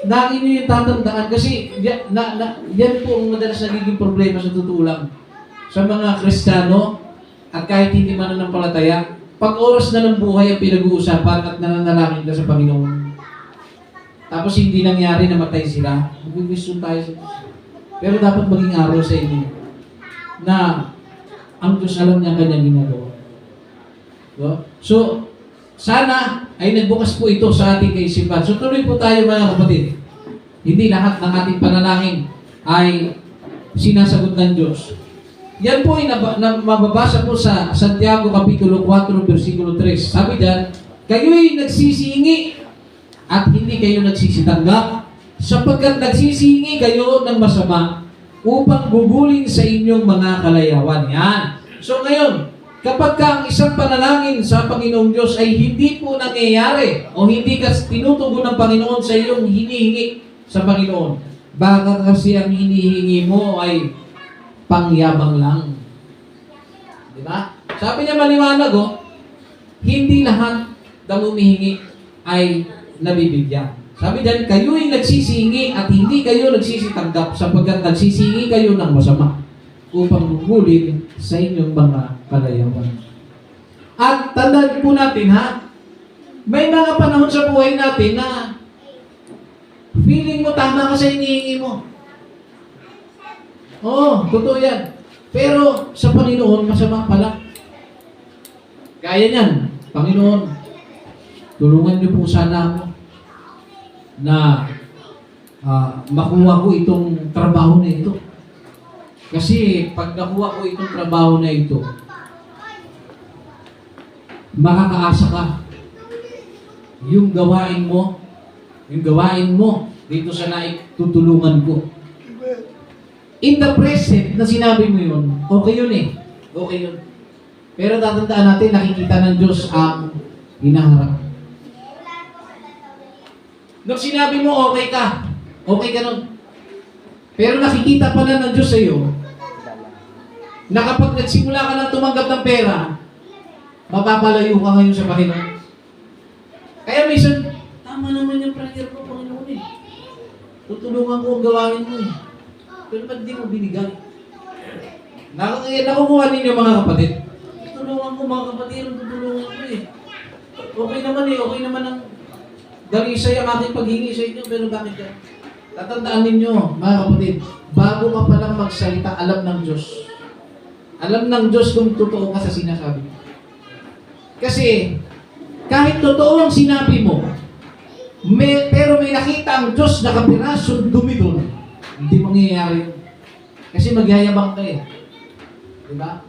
Lagi niyo yung tatandaan kasi yan po ang madalas nagiging problema sa totoo lang. Sa mga Kristiyano at kahit hindi mananampalataya, pag oras na ng buhay ang pinag-uusapan at nananalangin ka sa Panginoon. Tapos hindi nangyari, namatay sila. Mag-wish tayo sa Diyos. Pero dapat maging araw sa inyo na ang Diyos alam niya ang kanyang ginagawa. So, sana ay nagbukas po ito sa ating kaisipan. So, tuloy po tayo mga kapatid. Hindi lahat ng ating panalangin ay sinasagot ng Diyos. Yan po ay mababasa po sa Santiago Kapitulo 4, versikulo 3. Sabi diyan, kayo'y nagsisihingi at hindi kayo nagsisitanggap, sapagkat nagsisihingi kayo ng masama upang gugulin sa inyong mga kalayawan. Yan. So ngayon, kapag ang isang panalangin sa Panginoong Diyos ay hindi po nangyayari o hindi ka tinutugon ng Panginoon sa iyong hinihingi sa Panginoon, baka kasi ang hinihingi mo ay pangyabang lang. Di ba? Sabi niya maliwanag, hindi lahat ng humihingi ay nabibigyan. Sabi diyan, kayo'y nagsisihingi at hindi kayo nagsisitanggap sapagkat nagsisihingi kayo ng masama upang gugulin sa inyong mga kalayawan. At tandaan po natin may mga panahon sa buhay natin na feeling mo tama ka sa hinihingi mo. Oo, totoo yan. Pero sa Panginoon, masama pala. Kaya niyan, Panginoon, tulungan niyo po sana ako na makuha ko itong trabaho na ito. Kasi pag nakuha ko itong trabaho na ito, makakaasa ka. Yung gawain mo dito sa naitutulungan ko. In the present na sinabi mo yun, okay yun eh. Okay yun. Pero tatandaan natin, nakikita ng Diyos ang hinaharap. Nung sinabi mo, okay ka nun. Pero nakikita pala ng Diyos sa iyo na kapag nagsimula ka ng tumanggap ng pera, mapapalayo ka ngayon sa Panginoon. Kaya minsan, tama naman yung prayer ko, Panginoon eh. Tutulungan ko ang gawain mo eh. Pero ba't di mo binigay? Nakukuha ninyo mga kapatid. Tutulungan ko mga kapatid, tutulungan ko eh. Okay naman ang dalisay ang aking paghingi sa inyo, pero bakit yan? Tatandaan ninyo, mga kapatid, bago ka palang magsalita, alam ng Diyos. Alam ng Diyos kung totoo ka sa sinasabi mo. Kasi, kahit totoo ang sinabi mo, pero may nakita ang Diyos na kapirasong dumi doon, hindi mangyayari yun. Kasi magyayabang ka eh. Diba?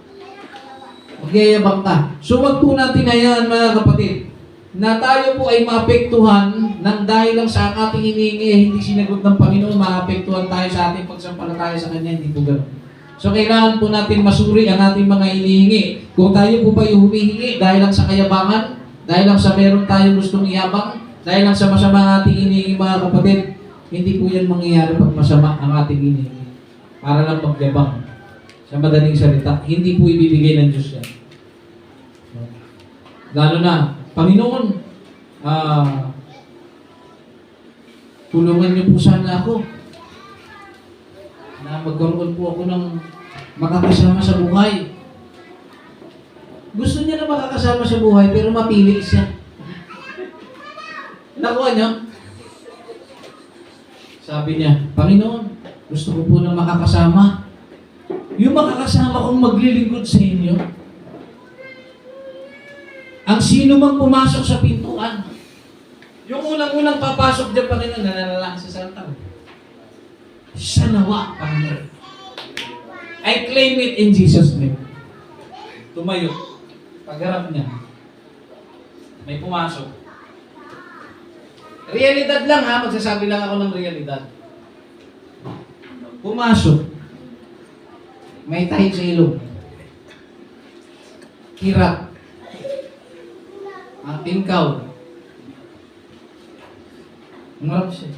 Magyayabang ka. So, wag po natin hayaan mga kapatid, na tayo po ay maapektuhan ng dahil lang sa ating hinihingi, hindi sinagot ng Panginoon, maapektuhan tayo sa ating pagsampalataya sa Kanya, hindi po ganoon. So, kailangan po natin masuri ang ating mga hinihingi. Kung tayo po pa yung humihingi dahil lang sa kayabangan, dahil lang sa meron tayong gustong iyabang, dahil lang sa masama ang ating hinihingi mga kapatid, hindi po yan mangyayari pag masama ang ating hinihingi. Para lang magyabang. Sa madaling salita, hindi po ibibigay ng Diyos yan. Lalo na, Panginoon, tulungan niyo po sana ako na magkaroon po ako ng makakasama sa buhay. Gusto niya na makakasama sa buhay, pero mapili siya. Nakuha niyo? Sabi niya, Panginoon, gusto ko po na makakasama. Yung makakasama kong maglilingkod sa inyo. Ang sino mang pumasok sa pintuan, yung unang-unang papasok dyan, Panginoon, nananalangin sa salita. Siya nawa, Panginoon. I claim it in Jesus' name. Tumayo. Pagharap niya, may pumasok. Realidad lang ha, magsasabi lang ako ng realidad. Pumasok. May tahi sa ilong. Hirap. Ang tingkaw. Umarap siya.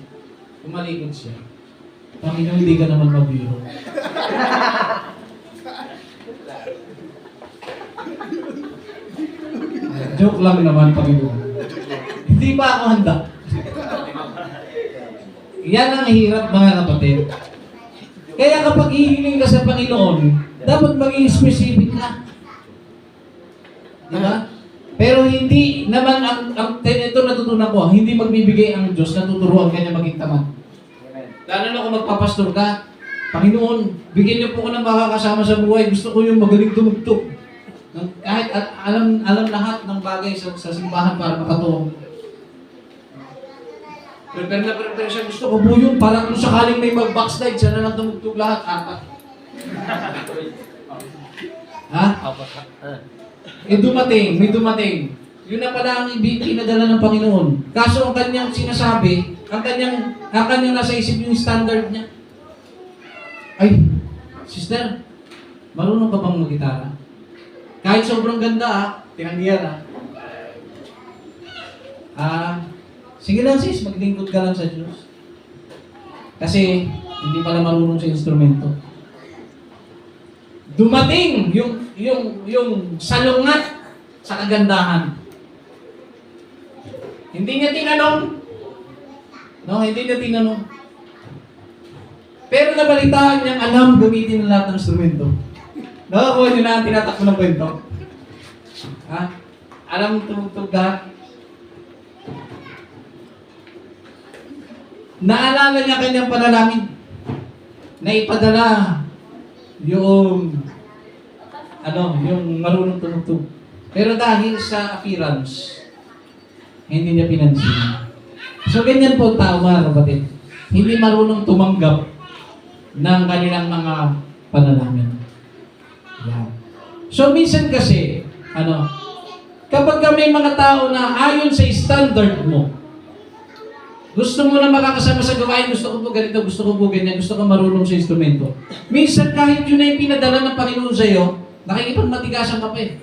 Tumalikod siya. Panginoon, hindi ka naman mabiro. Joke lang naman, Panginoon. Hindi pa ako handa. Yan ang hirap, mga kapatid. Kaya kapag hihiling ka sa Panginoon, dapat maging specific ka. Diba? Pero hindi naman, ito natutunan ko, hindi magbibigay ang Diyos na tuturuan ka niya maging tamad. Lalo na kung magpapastor ka, Panginoon, bigyan niyo po ko ng makakasama sa buhay. Gusto ko yung magaling tumugtog. Kahit alam lahat ng bagay sa simbahan para makatuwang. Prepare na prepare siya. Gusto ko po yun. Para kung sakaling may mag-backslide, siya na lang tumugtog lahat. Apat. Ha? May dumating. Yun na pala ang pinadala ng Panginoon. Kaso ang kanyang sinasabi, ang kanyang nasa isip yung standard niya. Ay, sister, marunong ka bang mag-gitara? Kahit sobrang ganda tinanggihan sige lang sis, maglingkod ka lang sa Diyos. Kasi, hindi pala marunong sa instrumento. Dumating yung salungat sa kagandahan. Hindi niya tinanong. No, hindi niya tinanong. Pero nabalitaan niyang alam gamitin ng lahat ng instrumento. Nakakuha niyo na ang tinatakbo ng kwento. Ha? Alam tumugtog lahat. Naalala niya kanyang panalangin na ipadala yung marunong tumugtog. Pero dahil sa appearance, hindi niya pinansin. So ganyan po tao, mga kapatid. Hindi marunong tumanggap ng kanilang mga panalangin. Yan. So minsan kasi, kapag may mga tao na ayon sa standard mo, gusto mo na makakasama sa gawain, gusto ko po ganito, gusto ko po ganyan, gusto ko marunong sa instrumento. Minsan kahit yun na yung pinadala ng Panginoon sa iyo, nakikipagmatigasan ka pa eh.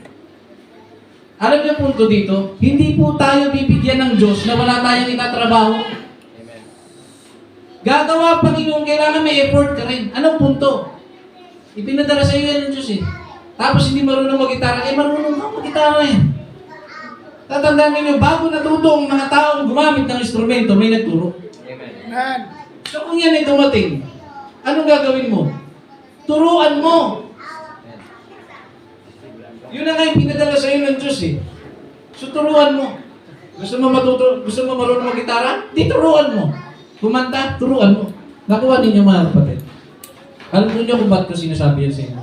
Alam niyo punto dito, hindi po tayo bibigyan ng Diyos na wala tayong itatrabaho. Amen. Gagawa Panginoon, kailangan may effort ka rin. Anong punto? Ipinadala sa iyo yan ng Diyos eh. Tapos hindi marunong mag-gitara, marunong ka mag-gitara eh. Tatandaan ninyo, bago natuto ang mga taong gumamit ng instrumento, may nagturo. Amen. So kung yan ay dumating, anong gagawin mo? Turuan mo. Yun na nga yung pinadala sa iyo ng Diyos eh. So turuan mo. Gusto mo marunong mag-gitara? Di turuan mo. Kumanta, turuan mo. Nakuha ninyo mga kapatid. Alam niyo kung ba't ko sinasabi yan sa inyo?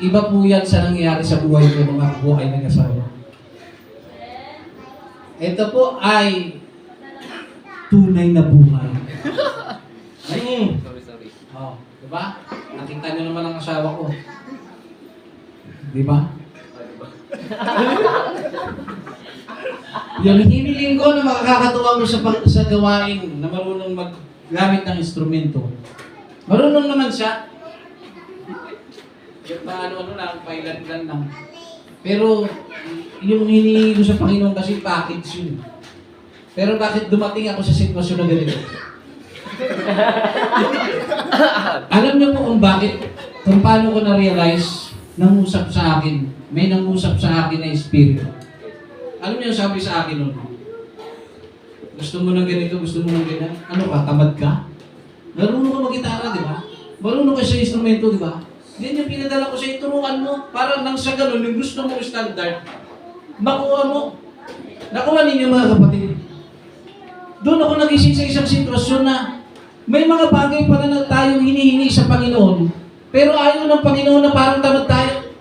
Iba po yan sa nangyayari sa buhay ko mga buhay ng asawa. Ito po ay tunay na buhay. Sorry. Oh, diba? Nakita niyo naman ang asawa ko. Diba? Yung hiniling ko na makakatuwa mo sa gawain na marunong maggamit ng instrumento. Marunong naman siya. Yung paano lang, pailan lang. Pero yung hinihingi ko sa Panginoon kasi package yun. Pero bakit dumating ako sa sitwasyon na ganito? Alam niyo po kung bakit? Kung paano ko na-realize, nangusap sa akin. May nangusap sa akin na espiritu. Alam niyo sabi sa akin nun? Gusto mo ng ganito, gusto mo ng ganyan? Ano ka, tamad ka? Marunong ka mag-gitara, di ba? Marunong ka sa instrumento, di ba? Yan yung pinadala ko sa turuan mo. Para nang sa ganun, yung gusto mong standard, makuha mo. Nakuha ninyo mga kapatid. Doon ako nagising sa isang sitwasyon na may mga bagay pala na tayong hinihingi sa Panginoon, pero ayaw ng Panginoon na parang tamad tayo.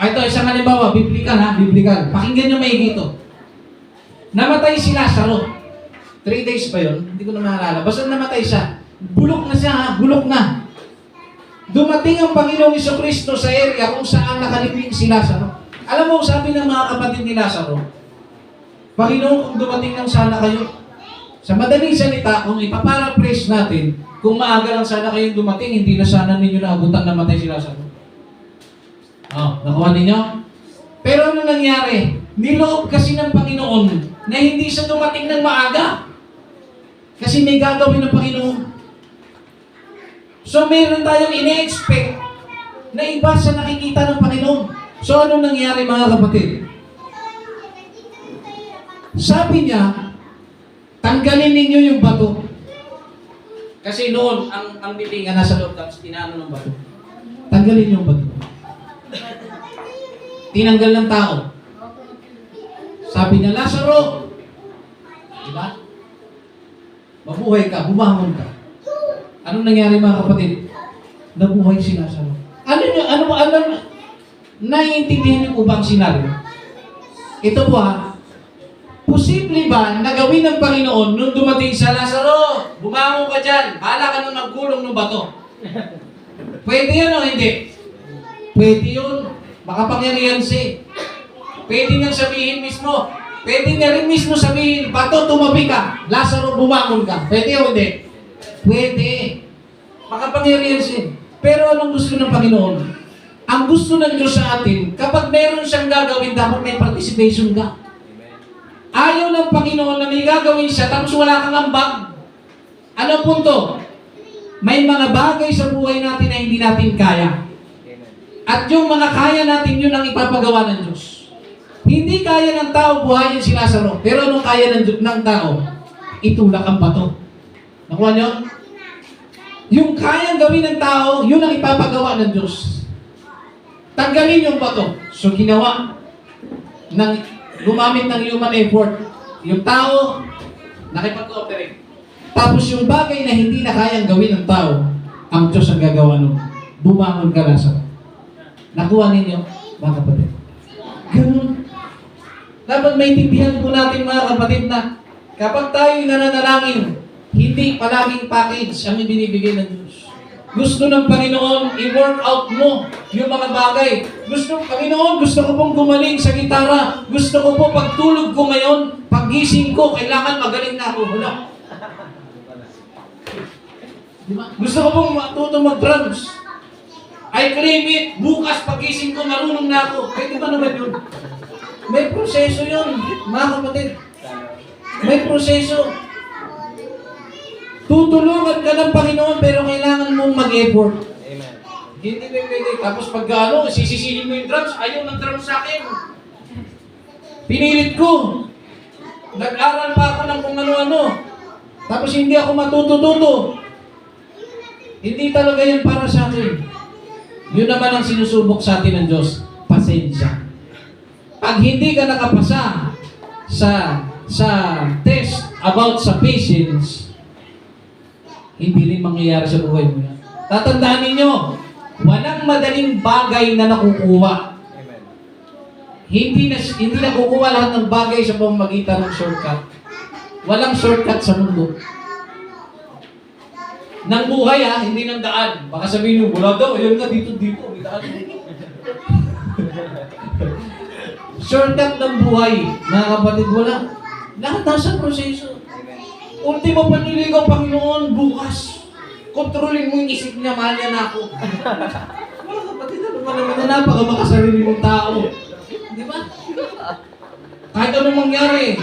Ito, isang halimbawa, biblical ha, biblical. Pakinggan nyo maigi ito. Namatay si Lazaro. 3 days pa yun? Hindi ko na maalala. Basta namatay siya. Bulok na siya ha, bulok na. Dumating ang Panginoong Jesucristo sa area kung saan nakalibing si Lazaro. Alam mo, sabi ng mga kapatid ni Lazaro, Panginoon, kung dumating lang sana kayo. Sa madaling salita, kung ipaparaphrase natin, kung maaga lang sana kayong dumating, hindi na sana ninyo naabutan na matay si Lazaro. Nakuha ninyo? Pero ano nangyari? Niloob kasi ng Panginoon na hindi siya dumating ng maaga. Kasi may gagawin ng Panginoon. So meron tayong ine-expect na iba sa nakikita ng Panginoon. So ano nangyari mga kapatid? Sabi niya, tanggalin ninyo yung bato. Kasi noon, ang bilingan nasa loob, tapos tinano ng bato. Tanggalin yung bato. Tinanggal ng tao. Sabi niya, Lazaro! Diba? Mabuhay ka, bumangon ka. Anong nangyari mga kapatid? Nabuhay si Lazaro. Naiintindihan niyo po ba ang senaryo? Ito po ha, posible ba na gawin ng Panginoon nung dumating sa Lazaro? Bumangon ka dyan. Bahala ka nung nagkulong ng bato. Pwede yan o hindi? Pwede yun. Makapangyarihan siya. Pwede niyang sabihin mismo. Pwede niya rin mismo sabihin, bato, tumabi ka. Lazaro, bumangon ka. Pwede o hindi? Pwede. Makapangyarihan siya. Pero anong gusto ng Panginoon? Ang gusto ng Diyos sa atin, kapag meron siyang gagawin, dapat may participation ka. Ayaw ng Panginoon na may gagawin siya tapos wala kang ambag. Ano punto? May mga bagay sa buhay natin na hindi natin kaya. At yung mga kaya natin, yun ang ipapagawa ng Diyos. Hindi kaya ng tao buhayin si Lazaro. Pero anong kaya ng tao? Itulak ang bato. Nakuha nyo? Yung kayang gawin ng tao, yun ang ipapagawa ng Diyos. Tanggalin yung bato. So ginawa gumamit ng human effort. Yung tao, nakipag-cooperate. Tapos yung bagay na hindi na kayang gawin ng tao, ang Diyos ang gagawa nun. Bumangon ka, Lazaro. Nakuha ninyo, mga kapatid. Ganun. Dapat maintindihan po natin, mga kapatid, na kapag tayo'y nananalangin, hindi palaging package ang ibinibigay ng Diyos. Gusto ng Panginoon, i-work out mo yung mga bagay. Panginoon, gusto ko pong gumaling sa gitara. Gusto ko po pagtulog ko ngayon, paggising ko, kailangan magaling na ako. Wala. Diba? Gusto ko pong matuto mag-drums. I claim it. Bukas paggising ko, marunong na ako. Pwede ba naman yun? May proseso yun, mga kapatid. May proseso. Tutulungan ka ng Panginoon pero kailangan mong mag-effort. Amen. Hindi pwede. Tapos pag sisisihin mo yung drums, ayaw ng drums sa akin. Pinilit ko. Nag-aral pa ako ng kung ano-ano. Tapos hindi ako matutututo. Hindi talaga yan para sa akin. Yun naman ang sinusubok sa atin ng Diyos. Pasensya. Pag hindi ka nakapasa sa test about sa patience, hindi rin mangyayari sa buhay mo yan. Tatandaan ninyo, walang madaling bagay na nakukuha. Amen. Hindi nakukuha lahat ng bagay sa pamamagitan ng shortcut. Walang shortcut sa mundo. Ng buhay hindi ng daan. Baka sabihin nyo, wala daw, ayun nga, dito, may daan. Shortcut ng buhay, mga kapatid, wala. Lahat nasa proseso. Ultimo paniligaw, Panginoon, bukas. Kontrolin mo yung isip niya, mahal niya na ako. Mga kapatid, ano ba naman na napaka-makasarili mong tao? Di ba? Kahit anong mangyari,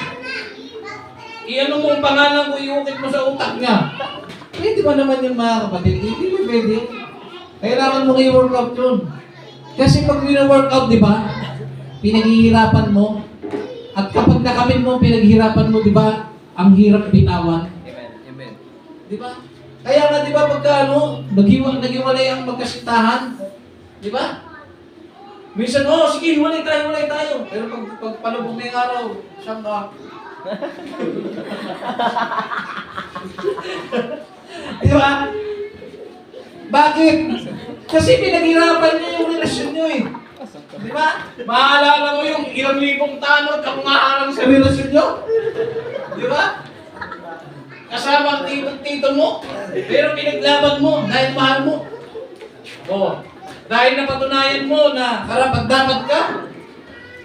iano mo ang pangalan ko, iukit mo sa utak niya. Pwede ba naman yung mga kapatid? Hindi ba pwede? Kailangan mo kayo workout yun. Kasi pag wina-workout, di ba? Pinaghihirapan mo. At kapag nakamit mo, pinaghihirapan mo, di ba? Ang hirap bitawan. Amen. Amen. Di ba? Kaya nga, di ba, pagka naghiwalay ang magkasintahan, Di ba? Minsan, sige, walay tayo. Pero pag palubog na yung araw, siyang ka. Di ba? Bakit? Kasi pinaghirapan niyo yung relasyon niyo eh. Di ba? Maalala mo yung ilang libong tanod kamungaharang sa relasyon niyo? Di ba? Kasama ang tito mo, pero pinaglaban mo dahil mahal mo. Dahil napatunayan mo na karapat-dapat ka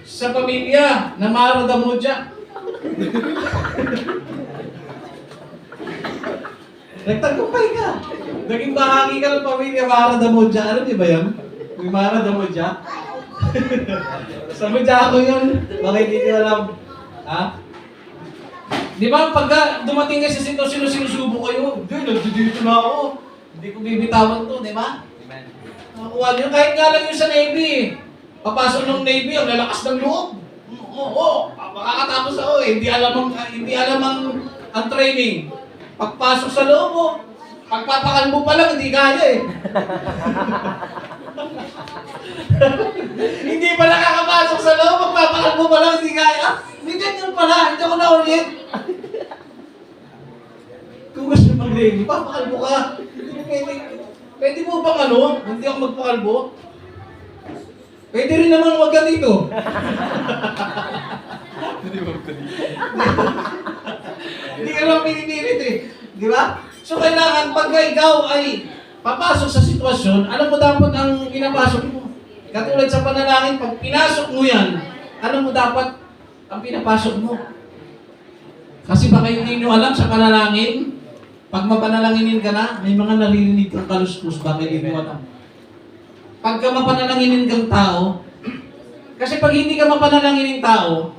sa pamilya na Mara Damoja. Nagtagumpay ka. Naging bahagi ka ng pamilya Mara Damoja. Alam niyo ba yan? Yung Mara Damoja? Sa Moja ako yun. Bakit hindi niyo alam? Ha? Di ba pagka dumating ka sa sitwasyon na sinusubo kayo, nandito na ako. Hindi ko bibitawan to, di ba? Amen. Nakuha niyo, kahit nga lang yung sa Navy. Papasok ng Navy, ang lalakas ng loob. Makakatapos ako eh. Hindi alam ang training. Pagpasok sa loob mo, pagpapakalbo pa lang, hindi kaya eh. Hindi pa nakakapasok sa loob, pagpapakalbo pa lang, hindi kaya. Hindi ganyan pala, hindi ako na-ulit. Kung gusto mag-Navy, papakalbo ka. Pwede mo bang hindi ako magpakalbo? Pwede rin naman huwag ka dito. Hindi ka lang pinipilit eh. Di ba? So kailangan pagka ikaw ay papasok sa sitwasyon, alam mo dapat ang pinapasok mo. Katulad sa panalangin, pag pinasok mo yan, alam mo dapat ang pinapasok mo. Kasi baka hindi nyo alam sa panalangin, pag mapanalanginin ka na, may mga naririnig kang kaluskus, bakit hindi mo alam. Pagka mapanalanginin kang tao, kasi pag hindi ka mapanalanginin tao,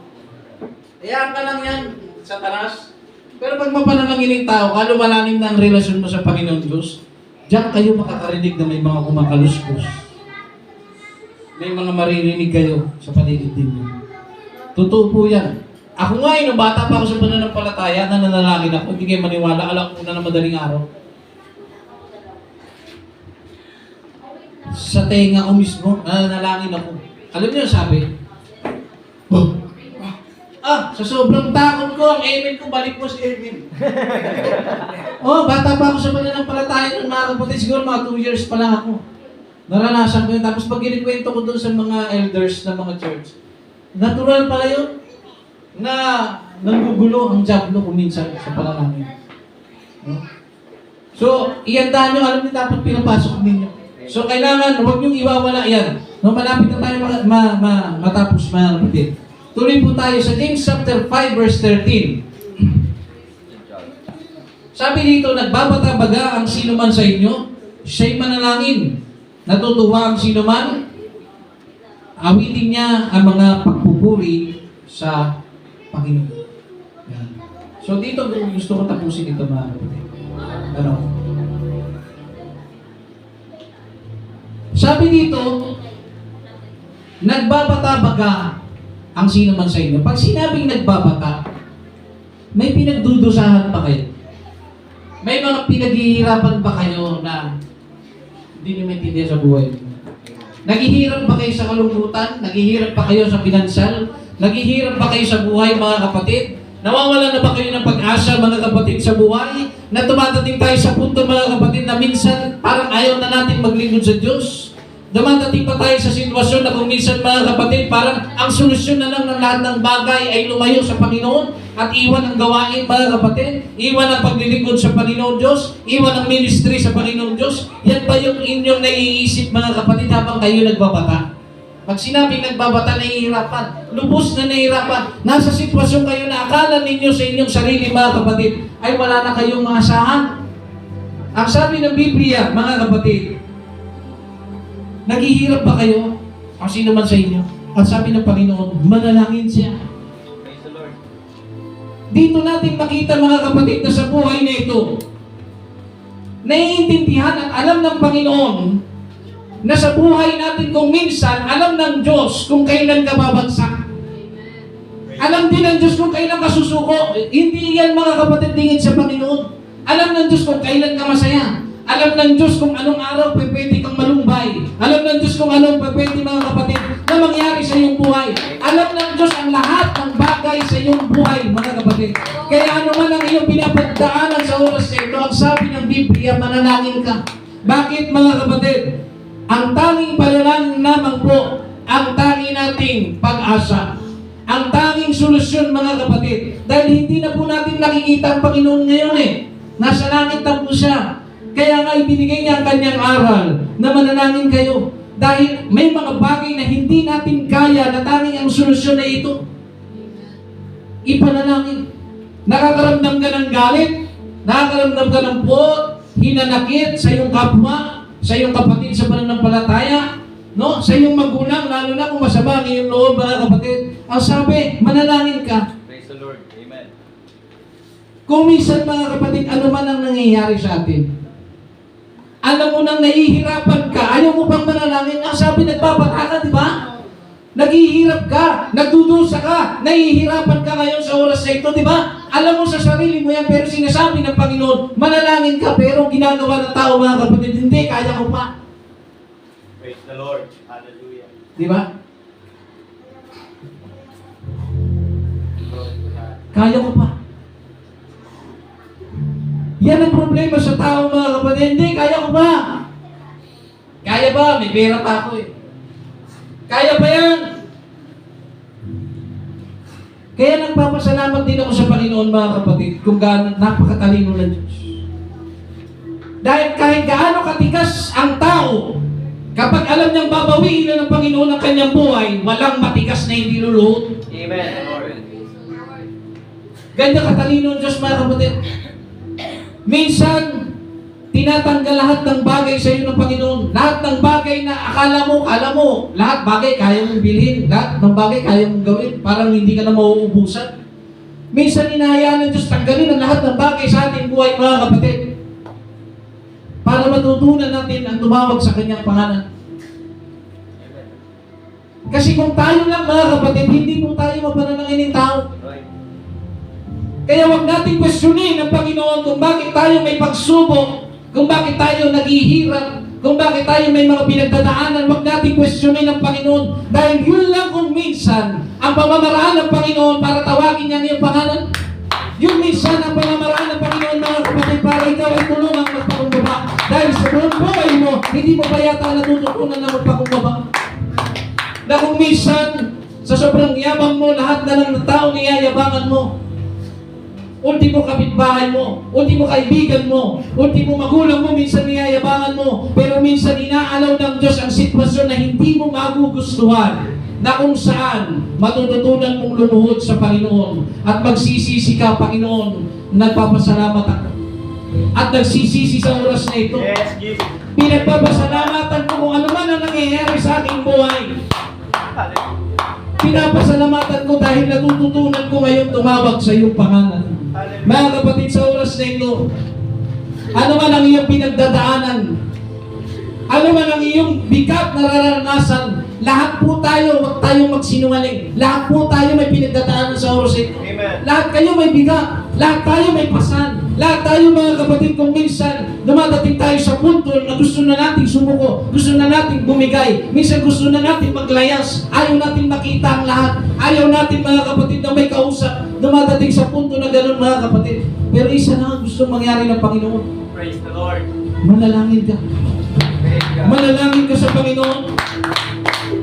hayaan ka lang yan sa taras. Pero pag mapanalanginin tao, lumalalim na ang relasyon mo sa Panginoon Diyos, diyan kayo makakarinig na may mga kumakaluskus. May mga maririnig kayo sa paligid ninyo. Totoo po yan. Ako nga nung bata pa ako sa pananampalataya, nananalangin ako, hindi kayo maniwala, alam ko na madaling araw. Sa tenga ko mismo, nananalangin ako. Alam niyo sabi? Sa sobrang takot ko, ang amen ko, balik mo si amen. Bata pa ako sa pananampalataya ng mga kapatid, siguro mga 2 years pa lang ako. Naranasan ko yun. Tapos pag kinikwento ko doon sa mga elders ng mga church, natural pala yun na nanggugulo ang diablo kung minsan sa panalangin. So, iyandahan nyo, alam niyo dapat pinapasok ninyo. So, kailangan, huwag niyong iwawala yan. Malapit na tayo matapos mga kapatid. Tuloy po tayo sa James chapter 5 verse 13. Sabi dito, nagbabata-baga ang sino man sa inyo, siya'y manalangin. Natutuwa ang sino man, awitin niya ang mga pagpupuri sa Panginoon. Yan. So dito, gusto ko tapusin ito mga kapatid. Sabi dito, nagbabata-baga ang sino man sa inyo. Pag sinabing nagbabata, may pinagdudusahan pa kayo. May mga pinaghihirapan ba kayo na hindi nyo maintindihan sa buhay? Naghihirap ba kayo sa kalungkutan? Naghihirap ba kayo sa pinansal? Naghihirap ba kayo sa buhay, mga kapatid? Nawawalan na ba kayo ng pag-asa, mga kapatid, sa buhay? Na tumatating tayo sa punto, mga kapatid, na minsan parang ayaw na natin maglingkod sa Diyos. Dumadating pa tayo sa sitwasyon na kung minsan, mga kapatid, parang ang solusyon na lang ng lahat ng bagay ay lumayo sa Panginoon at iwan ang gawain, mga kapatid. Iwan ang paglilingkod sa Panginoon Diyos. Iwan ang ministry sa Panginoon Diyos. Yan ba yung inyong naiisip, mga kapatid, habang kayo nagbabata? Pag sinabing nagbabata, nahihirapan. Lubos na nahihirapan. Nasa sitwasyon kayo na akala ninyo sa inyong sarili, mga kapatid, ay wala na kayong maasahan. Ang sabi ng Biblia, mga kapatid, naghihirap ba kayo? Ang sino man sa inyo? Ang sabi ng Panginoon, manalangin siya. Praise the Lord. Dito natin makita, mga kapatid, na sa buhay na ito, naiintindihan at alam ng Panginoon na sa buhay natin kung minsan, alam ng Diyos kung kailan ka babagsak. Alam din ng Diyos kung kailan ka susuko. Hindi yan, mga kapatid, tingin sa Panginoon. Alam ng Diyos kung kailan ka masaya. Alam ng Diyos kung anong araw pwede kang malumbay. Alam ng Diyos kung anong pwede, mga kapatid, na mangyari sa iyong buhay. Alam ng Diyos ang lahat ng bagay sa iyong buhay, mga kapatid. Kaya ano man ang iyong pinapagdaanan sa oras na ito, ang sabi ng Biblia, manalangin ka. Bakit, mga kapatid? Ang tanging panalangin lamang po, ang tanging nating pag-asa. Ang tanging solusyon, mga kapatid. Dahil hindi na po natin nakikita ang Panginoon ngayon Nasa langit na po siya. Kaya nga ibinigay niya ang kanyang aral na manalangin kayo. Dahil may mga bagay na hindi natin kaya na tanging ang solusyon na ito. Ipanalangin. Nakakaramdam ka ng galit, nakakaramdam ka ng hinanakit sa iyong kapwa, sa iyong kapatid sa pananampalataya, no? Sa iyong magulang, lalo na kung masama ang iyong loob, mga kapatid. Ang sabi, manalangin ka. Praise the Lord. Amen. Kung minsan, mga kapatid, ano man ang nangyayari sa atin, alam mo nang nahihirapan ka, ayaw mo pang manalangin, ang sabi, nagpapata ka, di ba? Naghihirap ka, nagdudusa ka, nahihirapan ka ngayon sa oras na ito, di ba? Alam mo sa sarili mo yan, pero sinasabi ng Panginoon, manalangin ka, pero ginagawa ng tao, mga kapatid, hindi, kaya ko pa. Praise the Lord. Hallelujah. Di ba? Glory to God. Kaya ko pa. Yan ang problema sa tao, mga kapatid. Hindi, kaya ko ba? Kaya ba? May pera pa ako Kaya ba yan? Kaya nagpapasalamat din ako sa Panginoon, mga kapatid, kung gaano napakatalino ng Diyos. Dahil kahit gaano katigas ang tao, kapag alam niyang babawiin na ng Panginoon ang kanyang buhay, walang matigas na hindi luluhod. Amen, Lord. Ganda katalino ng Diyos, mga kapatid. Minsan, tinatanggal lahat ng bagay sa iyo ng Panginoon. Lahat ng bagay na akala mo, lahat bagay kaya mong bilhin, lahat ng bagay kaya mong gawin, parang hindi ka na mauubusan. Minsan, hinahayaan ng Diyos tanggalin ang lahat ng bagay sa ating buhay, mga kapatid, para matutunan natin ang tumawag sa kanyang pangalan. Kasi kung tayo lang, mga kapatid, hindi po tayo mapanalangin ng tao. Right. Kaya wag natin questionin ang Panginoon kung bakit tayo may pagsubok, kung bakit tayo naghihirap, kung bakit tayo may mga pinagdadaanan. Wag natin questionin ang Panginoon. Dahil yun lang kung minsan ang pamamaraan ng Panginoon para tawagin niya ang iyong pangalan. Yun minsan ang pamamaraan ng Panginoon, mga kapatid, para ikaw ay tulungang magpakumbaba. Dahil sa buong buhay mo, hindi mo pa yata natututunan na magpakumbaba. Na kung minsan, sa sobrang yabang mo, lahat na lang ng tao niyayabangan mo. Ultimo kapitbahay mo, ultimo kaibigan mo, ultimo magulang mo, minsan niyayabangan mo, pero minsan inaalaw ng Diyos ang sitwasyon na hindi mo magugustuhan, na kung saan matututunan mong lumuhod sa Panginoon at magsisisi ka, Panginoon, nagpapasalamat ako. At nagsisisi sa oras na ito. Yes, Jesus. Pinagpapasalamatan ko kung ano man ang nangyayari sa aking buhay. Hallelujah. Pinapasalamatan ko dahil natututunan ko ngayon tumawag sa iyong pangalan. Mga kapatid, sa oras na ito, ano man ang iyong pinagdadaanan, ano man ang iyong bigat na nararanasan, lahat po tayo, huwag tayong magsinungaling. Lahat po tayo may pinagdadaanan sa oras ito. Amen. Lahat kayo may bigat, lahat tayo may pasan, lahat tayo, mga kapatid, kung minsan dumadating tayo sa punto na gusto na nating sumuko, gusto na nating bumigay, minsan gusto na nating maglayas, ayaw nating makita ang lahat, ayaw natin, mga kapatid, na may kausap, dumadating sa punto na gano'n, mga kapatid. Pero isa na ang gusto mangyari ng Panginoon. Praise the Lord. Manalangin ka. Praise God. Manalangin ka sa Panginoon.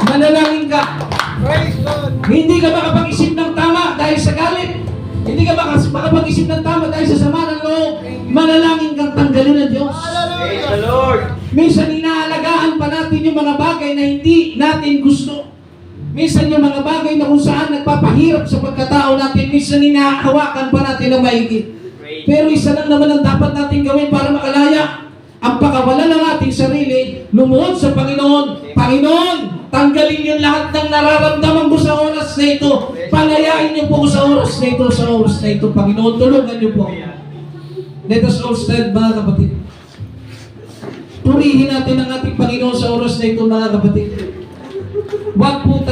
Manalangin ka. Praise God. Hindi ka makapag-isip ng tama dahil sa galit. Hindi ka makapag-isip ng tama dahil sa sama ng loob. Manalangin kang tanggalin ng Diyos. Praise the Lord. Minsan inaalagaan pa natin yung mga bagay na hindi natin gusto. Minsan yung mga bagay na kung saan nagpapahirap sa pagkatao natin, minsan inahawakan pa natin na maigit. Praise. Pero isa lang naman ang dapat natin gawin para makalaya. Ang pagkawala ng ating sarili, lumuhod sa Panginoon. Panginoon, tanggalin yung lahat ng nararamdaman mo sa oras na ito. Palayain niyo po sa oras na ito, sa oras na ito. Panginoon, tulungan niyo po. Let us all stand, mga kapatid. Purihin natin ang ating Panginoon sa oras na ito, mga kapatid. Huwag po tayo